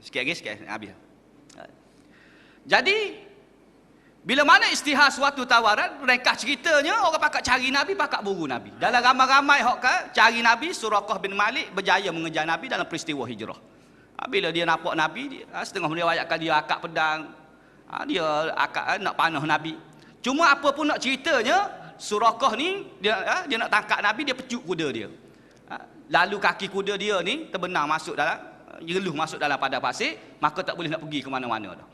A: Sikit lagi, habis. Jadi, bila mana istihar suatu tawaran, mereka ceritanya orang pakat cari Nabi, pakat buru Nabi. Dalam ramai-ramai orang cari Nabi, Suraqah bin Malik berjaya mengejar Nabi dalam peristiwa hijrah. Bila dia nampak Nabi, setengah meriwayatkan dia akak pedang, dia akak nak panah Nabi. Cuma apa pun nak ceritanya, Suraqah ni dia nak tangkap Nabi, dia pecut kuda dia. Lalu kaki kuda dia ni terbenam masuk dalam, jeluh masuk dalam padang pasir, maka tak boleh nak pergi ke mana-mana dah.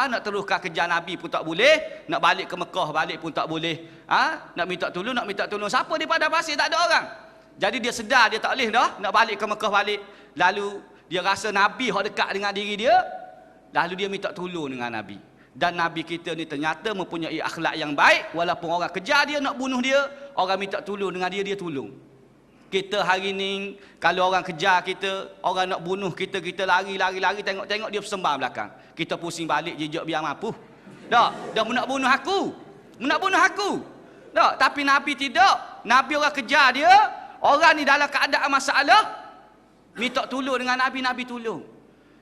A: Nak teruskan kejar Nabi pun tak boleh, nak balik ke Mekah balik pun tak boleh. Nak minta tolong siapa di padang pasir, tak ada orang. Jadi dia sedar dia tak boleh dah nak balik ke Mekah balik. Lalu dia rasa Nabi hok dekat dengan diri dia, lalu dia minta tolong dengan Nabi. Dan Nabi kita ni ternyata mempunyai akhlak yang baik, walaupun orang kejar dia nak bunuh dia, orang minta tolong dengan dia, dia tolong. Kita hari ni kalau orang kejar kita, orang nak bunuh kita, kita lari tengok dia bersembah belakang. Kita pusing balik jejak biar mampu. Dah nak bunuh aku. Dah, tapi Nabi tidak. Nabi orang kejar dia, orang ni dalam keadaan masalah, minta tolong dengan Nabi, Nabi tolong.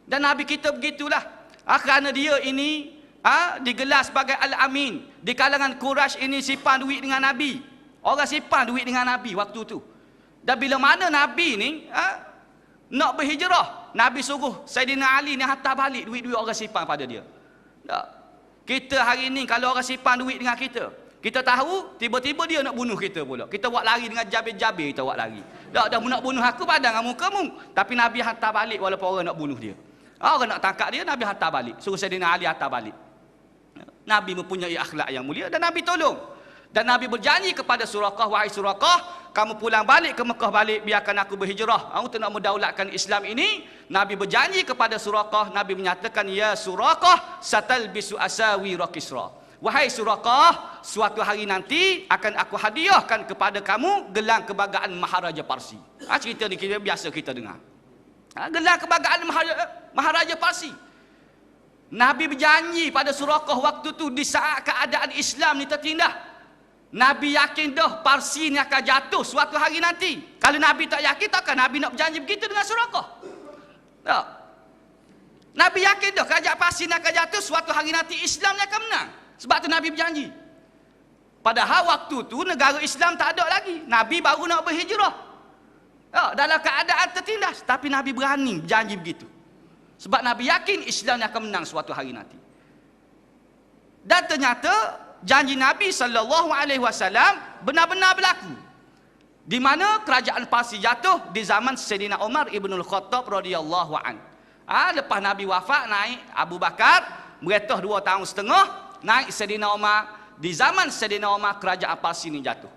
A: Dan Nabi kita begitulah. Kerana dia ini digelar sebagai Al-Amin. Di kalangan Quraisy ini simpan duit dengan Nabi. Orang simpan duit dengan Nabi waktu tu. Dan bila mana Nabi ni nak berhijrah, Nabi suruh Saidina Ali ni hantar balik duit-duit orang simpan pada dia. Tak. Kita hari ni kalau orang simpan duit dengan kita, kita tahu tiba-tiba dia nak bunuh kita pula. Kita buat lari dengan jabir-jabir, kita buat lari. Dah nak bunuh aku padang dengan muka-mu. Tapi Nabi hantar balik walaupun orang nak bunuh dia. Orang nak tangkap dia, Nabi hantar balik. Suruh Saidina Ali hantar balik. Nabi mempunyai akhlak yang mulia dan Nabi tolong. Dan Nabi berjanji kepada Suraqah, wahai Suraqah, kamu pulang balik ke Mekah balik, biarkan aku berhijrah untuk nak mendaulatkan Islam ini. Nabi berjanji kepada Suraqah, Nabi menyatakan, ya Suraqah, satalbisu asawira Kisra. Wahai Suraqah, suatu hari nanti akan aku hadiahkan kepada kamu gelang kebanggaan Maharaja Parsi. Cerita ni kita biasa kita dengar. Gelang kebanggaan Maharaja Parsi. Nabi berjanji pada Suraqah waktu tu di saat keadaan Islam ni tertindas. Nabi yakin dah Parsi ni akan jatuh suatu hari nanti. Kalau Nabi tak yakin, takkan Nabi nak berjanji begitu dengan Suraqah? Tak. Nabi yakin dah kerajaan Parsi ni akan jatuh suatu hari nanti, Islam ni akan menang. Sebab tu Nabi berjanji. Padahal waktu tu negara Islam tak ada lagi. Nabi baru nak berhijrah. Dalam keadaan tertindas. Tapi Nabi berani berjanji begitu. Sebab Nabi yakin Islam ni akan menang suatu hari nanti. Dan ternyata janji Nabi SAW benar-benar berlaku. Di mana kerajaan Parsi jatuh di zaman Sayyidina Umar ibn al-Khattab radhiyallahu an. Lepas Nabi wafat, naik Abu Bakar, meretah 2 tahun setengah, naik Sayyidina Umar. Di zaman Sayyidina Umar, kerajaan Parsi ni jatuh.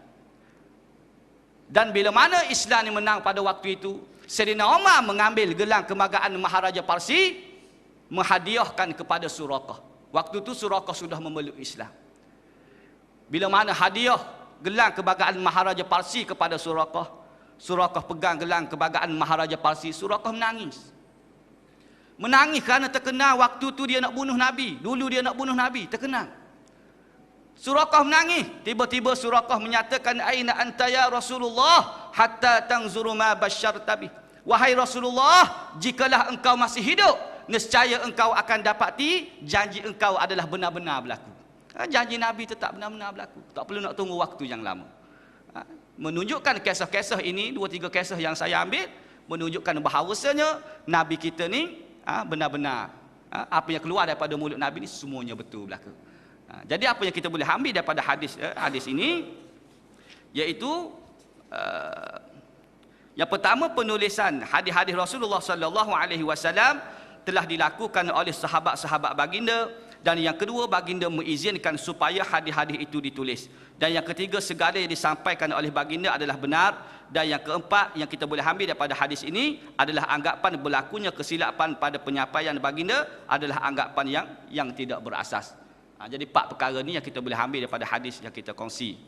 A: Dan bila mana Islam ni menang pada waktu itu, Sayyidina Umar mengambil gelang kebanggaan Maharaja Parsi, menghadiahkan kepada Suraqah. Waktu itu Suraqah sudah memeluk Islam. Bila mana hadiah gelang kebanggaan Maharaja Parsi kepada Suraqah, Suraqah pegang gelang kebanggaan Maharaja Parsi, Suraqah menangis. Menangis kerana terkenal waktu tu dia nak bunuh Nabi. Dulu dia nak bunuh Nabi, terkenal. Suraqah menangis. Tiba-tiba Suraqah menyatakan, aina anta ya Rasulullah hatta tanzuru ma basyarta bih. Wahai Rasulullah, jikalau engkau masih hidup, nescaya engkau akan dapati janji engkau adalah benar-benar berlaku. Janji Nabi tetap benar-benar berlaku. Tak perlu nak tunggu waktu yang lama. Menunjukkan kisah-kisah ini, 2-3 kisah yang saya ambil, menunjukkan bahawasanya Nabi kita ni benar-benar apa yang keluar daripada mulut Nabi ni semuanya betul belaka. Jadi apa yang kita boleh ambil daripada hadis ini, iaitu yang pertama, penulisan hadis-hadis Rasulullah sallallahu alaihi wasallam telah dilakukan oleh sahabat-sahabat baginda, dan yang kedua, baginda mengizinkan supaya hadis-hadis itu ditulis, dan yang ketiga, segala yang disampaikan oleh baginda adalah benar, dan yang keempat yang kita boleh ambil daripada hadis ini adalah anggapan berlakunya kesilapan pada penyampaian baginda adalah anggapan yang tidak berasas. Jadi 4 perkara ni yang kita boleh ambil daripada hadis yang kita kongsi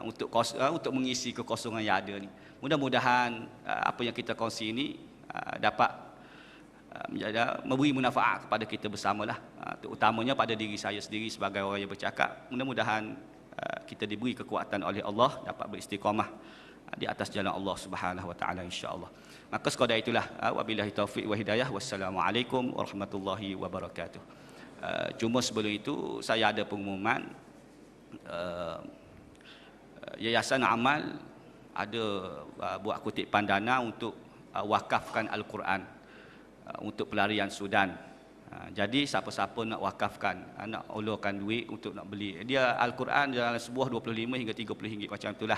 A: untuk mengisi kekosongan yang ada ni. Mudah-mudahan apa yang kita kongsi ini dapat memberi manfaat kepada kita bersamalah, terutamanya pada diri saya sendiri sebagai orang yang bercakap. Mudah-mudahan kita diberi kekuatan oleh Allah dapat beristiqamah di atas jalan Allah Subhanahu wa taala, insya-Allah. Maka sekadar itulah, wabillahi taufik wa hidayah. Wassalamualaikum warahmatullahi wabarakatuh. Cuma sebelum itu saya ada pengumuman, Yayasan Amal ada buat kutipan dana untuk wakafkan Al-Quran untuk pelarian Sudan. Jadi siapa-siapa nak wakafkan, nak ulurkan duit untuk nak beli, dia Al-Quran dalam sebuah 25 hingga 30 ringgit macam itulah.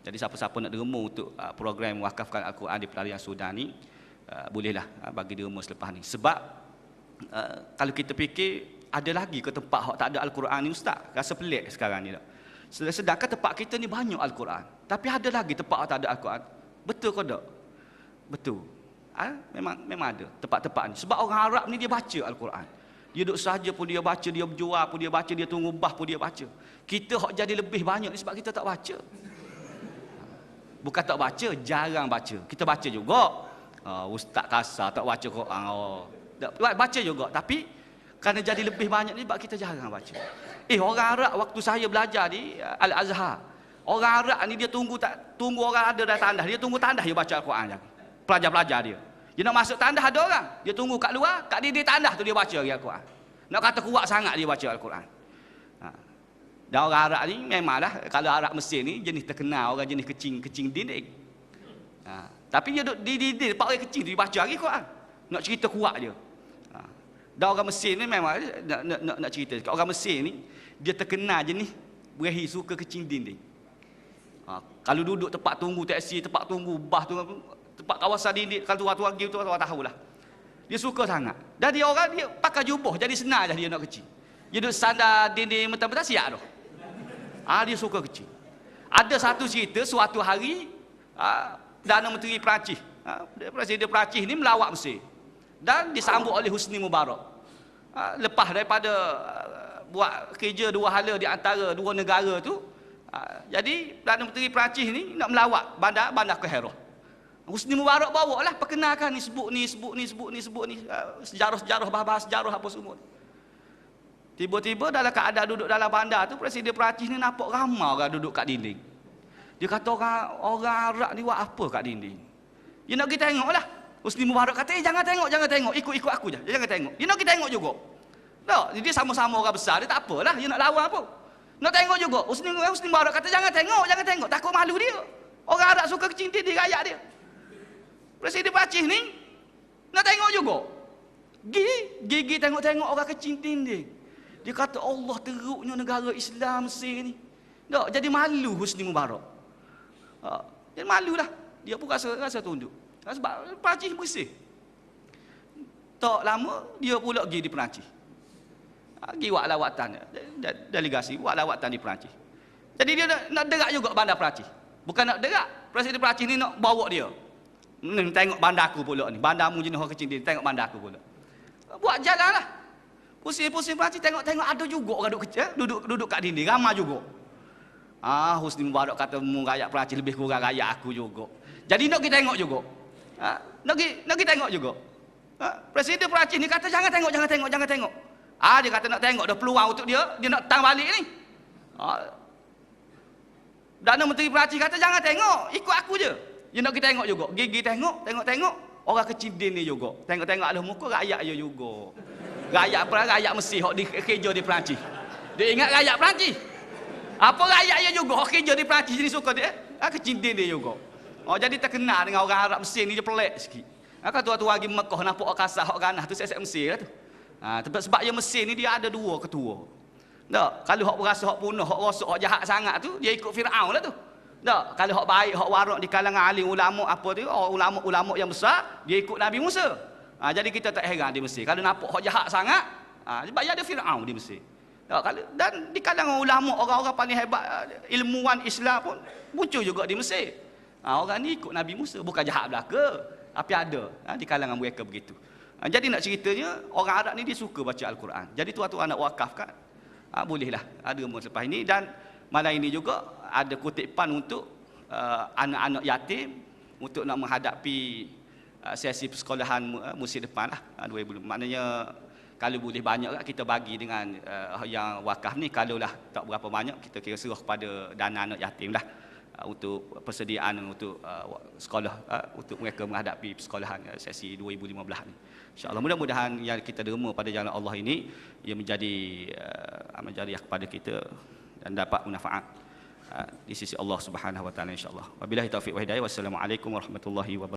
A: Jadi siapa-siapa nak derma untuk program wakafkan Al-Quran di pelarian Sudan ni, bolehlah bagi derma selepas ni. Sebab kalau kita fikir, ada lagi ke tempat tak ada Al-Quran ni ustaz? Rasa pelik sekarang ni tak? Sedangkan tempat kita ni banyak Al-Quran, tapi ada lagi tempat tak ada Al-Quran. Betul ke tak? Betul. Memang ada tempat-tempat ni. Sebab orang Arab ni dia baca Al-Quran. Dia duduk saja pun dia baca, dia berjual pun dia baca, dia tunggu bah pun dia baca. Kita hok jadi lebih banyak ni sebab kita tak baca. Bukan tak baca, jarang baca. Kita baca juga. Ustaz kasar tak baca Quran. Baca juga, tapi kerana jadi lebih banyak ni sebab kita jarang baca. Orang Arab waktu saya belajar di Al-Azhar, orang Arab ni dia tunggu orang ada dah tandas, dia tunggu tandas dia baca Al-Quran. Pelajar-pelajar dia nak masuk tandas ada orang, dia tunggu kat luar, kat dinding tandas tu dia baca Al-Quran. Nak kata kuat sangat dia baca Al-Quran. Dan orang Arab ni memanglah, kalau Arab Mesir ni jenis terkenal orang jenis kecing dinding. Tapi dia duduk di dinding, tempat orang kecil dia baca lagi Quran. Nak cerita kuat dia. Dan orang Mesir ni memang nak cerita. Orang Mesir ni dia terkenal jenis berahi suka kecing dinding. Kalau duduk tempat tunggu taksi, tempat tunggu bas tu, tempat kawasan dinding, kalau tuan-tuan pergi tu tuan tahulah. Dia suka sangat. Dan dia pakai jubah, jadi senang dah dia nak kecil. Dia duduk sandar dinding mentah-mentah siap tu. Dia suka kecil. Ada satu cerita, suatu hari Perdana Menteri Perancis, Presiden Perancis ni melawat Mesir dan disambut oleh Husni Mubarak. Lepas daripada buat kerja dua hala di antara dua negara tu, jadi Perdana Menteri Perancis ni nak melawat bandar Kairah. Husni Mubarak bawa lah, perkenalkan ni, sebut ni, sejarah-sejarah, bahas sejarah apa semua. Tiba-tiba dalam keadaan duduk dalam bandar tu, Presiden Perancis ni nampak ramai orang duduk kat dinding. Dia kata orang Arab ni buat apa kat dinding? Dia nak pergi tengok lah. Husni Mubarak kata, jangan tengok, ikut aku je, jangan tengok. Dia nak pergi tengok juga. Tak, dia sama-sama orang besar, dia tak apalah, dia nak lawan apa. Nak tengok juga. Husni Mubarak kata, jangan tengok, takut malu dia. Orang Arab suka kecing dia rakyat dia. Presiden Perancis ni nak tengok juga. Gigi tengok-tengok orang kecing dinding. Dia kata, Allah teruknya negara Islam Mesir ni. Tak, jadi malu Husni Mubarak. Jadi malulah. Dia pun rasa tunduk. Sebab Perancis bersih. Tak lama dia pula pergi di Perancis. Pergi buat lawatan, delegasi buat lawatan di Perancis. Jadi dia nak derak juga bandar Perancis. Bukan nak derak, Presiden Perancis ni nak bawa dia. Tengok bandar aku pula ni. Bandarmu jenis orang kecil ni, tengok bandar aku pula. Buat jalan lah. Pusing-pusing Perancis tengok-tengok ada juga orang duduk kat dinding, ramai juga. Husni Mubarak kata, rakyat Perancis lebih kurang rakyat aku juga. Jadi nak kita tengok juga. Nak kita tengok juga. Presiden Perancis ni kata jangan tengok. Dia kata nak tengok, dah peluang untuk dia nak tang balik ni. Perdana Menteri Perancis kata jangan tengok, ikut aku je. Dia nak kita tengok juga. Gigi tengok. Orang kecil ni juga. Tengok ada muka rakyat je juga. Rakyat Mesir hok di kerja di Perancis. Dia ingat rakyat Perancis. Apa rakyat dia juga kerja di Perancis jadi suka dia. Kecintin dia juga. Oh jadi terkenal dengan orang Arab Mesir ni dia pelik sikit. Kata tu lagi Mekah nampak kasar hak ganah tu set Mesir lah tu. Sebab yang Mesir ni dia ada dua ketua. Tak, kalau hak berasa hak punah, hak rosak, hak jahat sangat tu dia ikut Firaun lah tu. Tak, kalau hak baik, hak warak di kalangan alim ulama apa tu, ulama-ulama yang besar dia ikut Nabi Musa. Jadi kita tak heran di Mesir. Kalau nampak hak jahat sangat, sebab dia ada Firaun di Mesir. Dan di kalangan ulama orang-orang paling hebat ilmuwan Islam pun muncul juga di Mesir. Orang ni ikut Nabi Musa, bukan jahat belaka, tapi ada di kalangan mereka begitu. Jadi nak ceritanya orang Arab ni dia suka baca Al-Quran. Jadi tuan-tuan nak wakafkan, bolehlah ada umur selepas ini. Dan malam ini juga ada kutipan untuk anak-anak yatim untuk nak menghadapi sesi persekolahan musim depan lah 2020. Maknanya kalau boleh banyak kita bagi dengan yang wakaf ni. Kalau lah tak berapa banyak kita kira serah kepada dana anak yatim lah untuk persediaan untuk sekolah untuk mereka menghadapi persekolahan sesi 2015 ni. InsyaAllah mudah-mudahan yang kita derma pada jalan Allah ini ia menjadi amal jariah kepada kita dan dapat manfaat di sisi Allah Subhanahu wa taala insya-Allah. Wabillahi taufiq wa hidayah. Wassalamualaikum warahmatullahi wabarakatuh.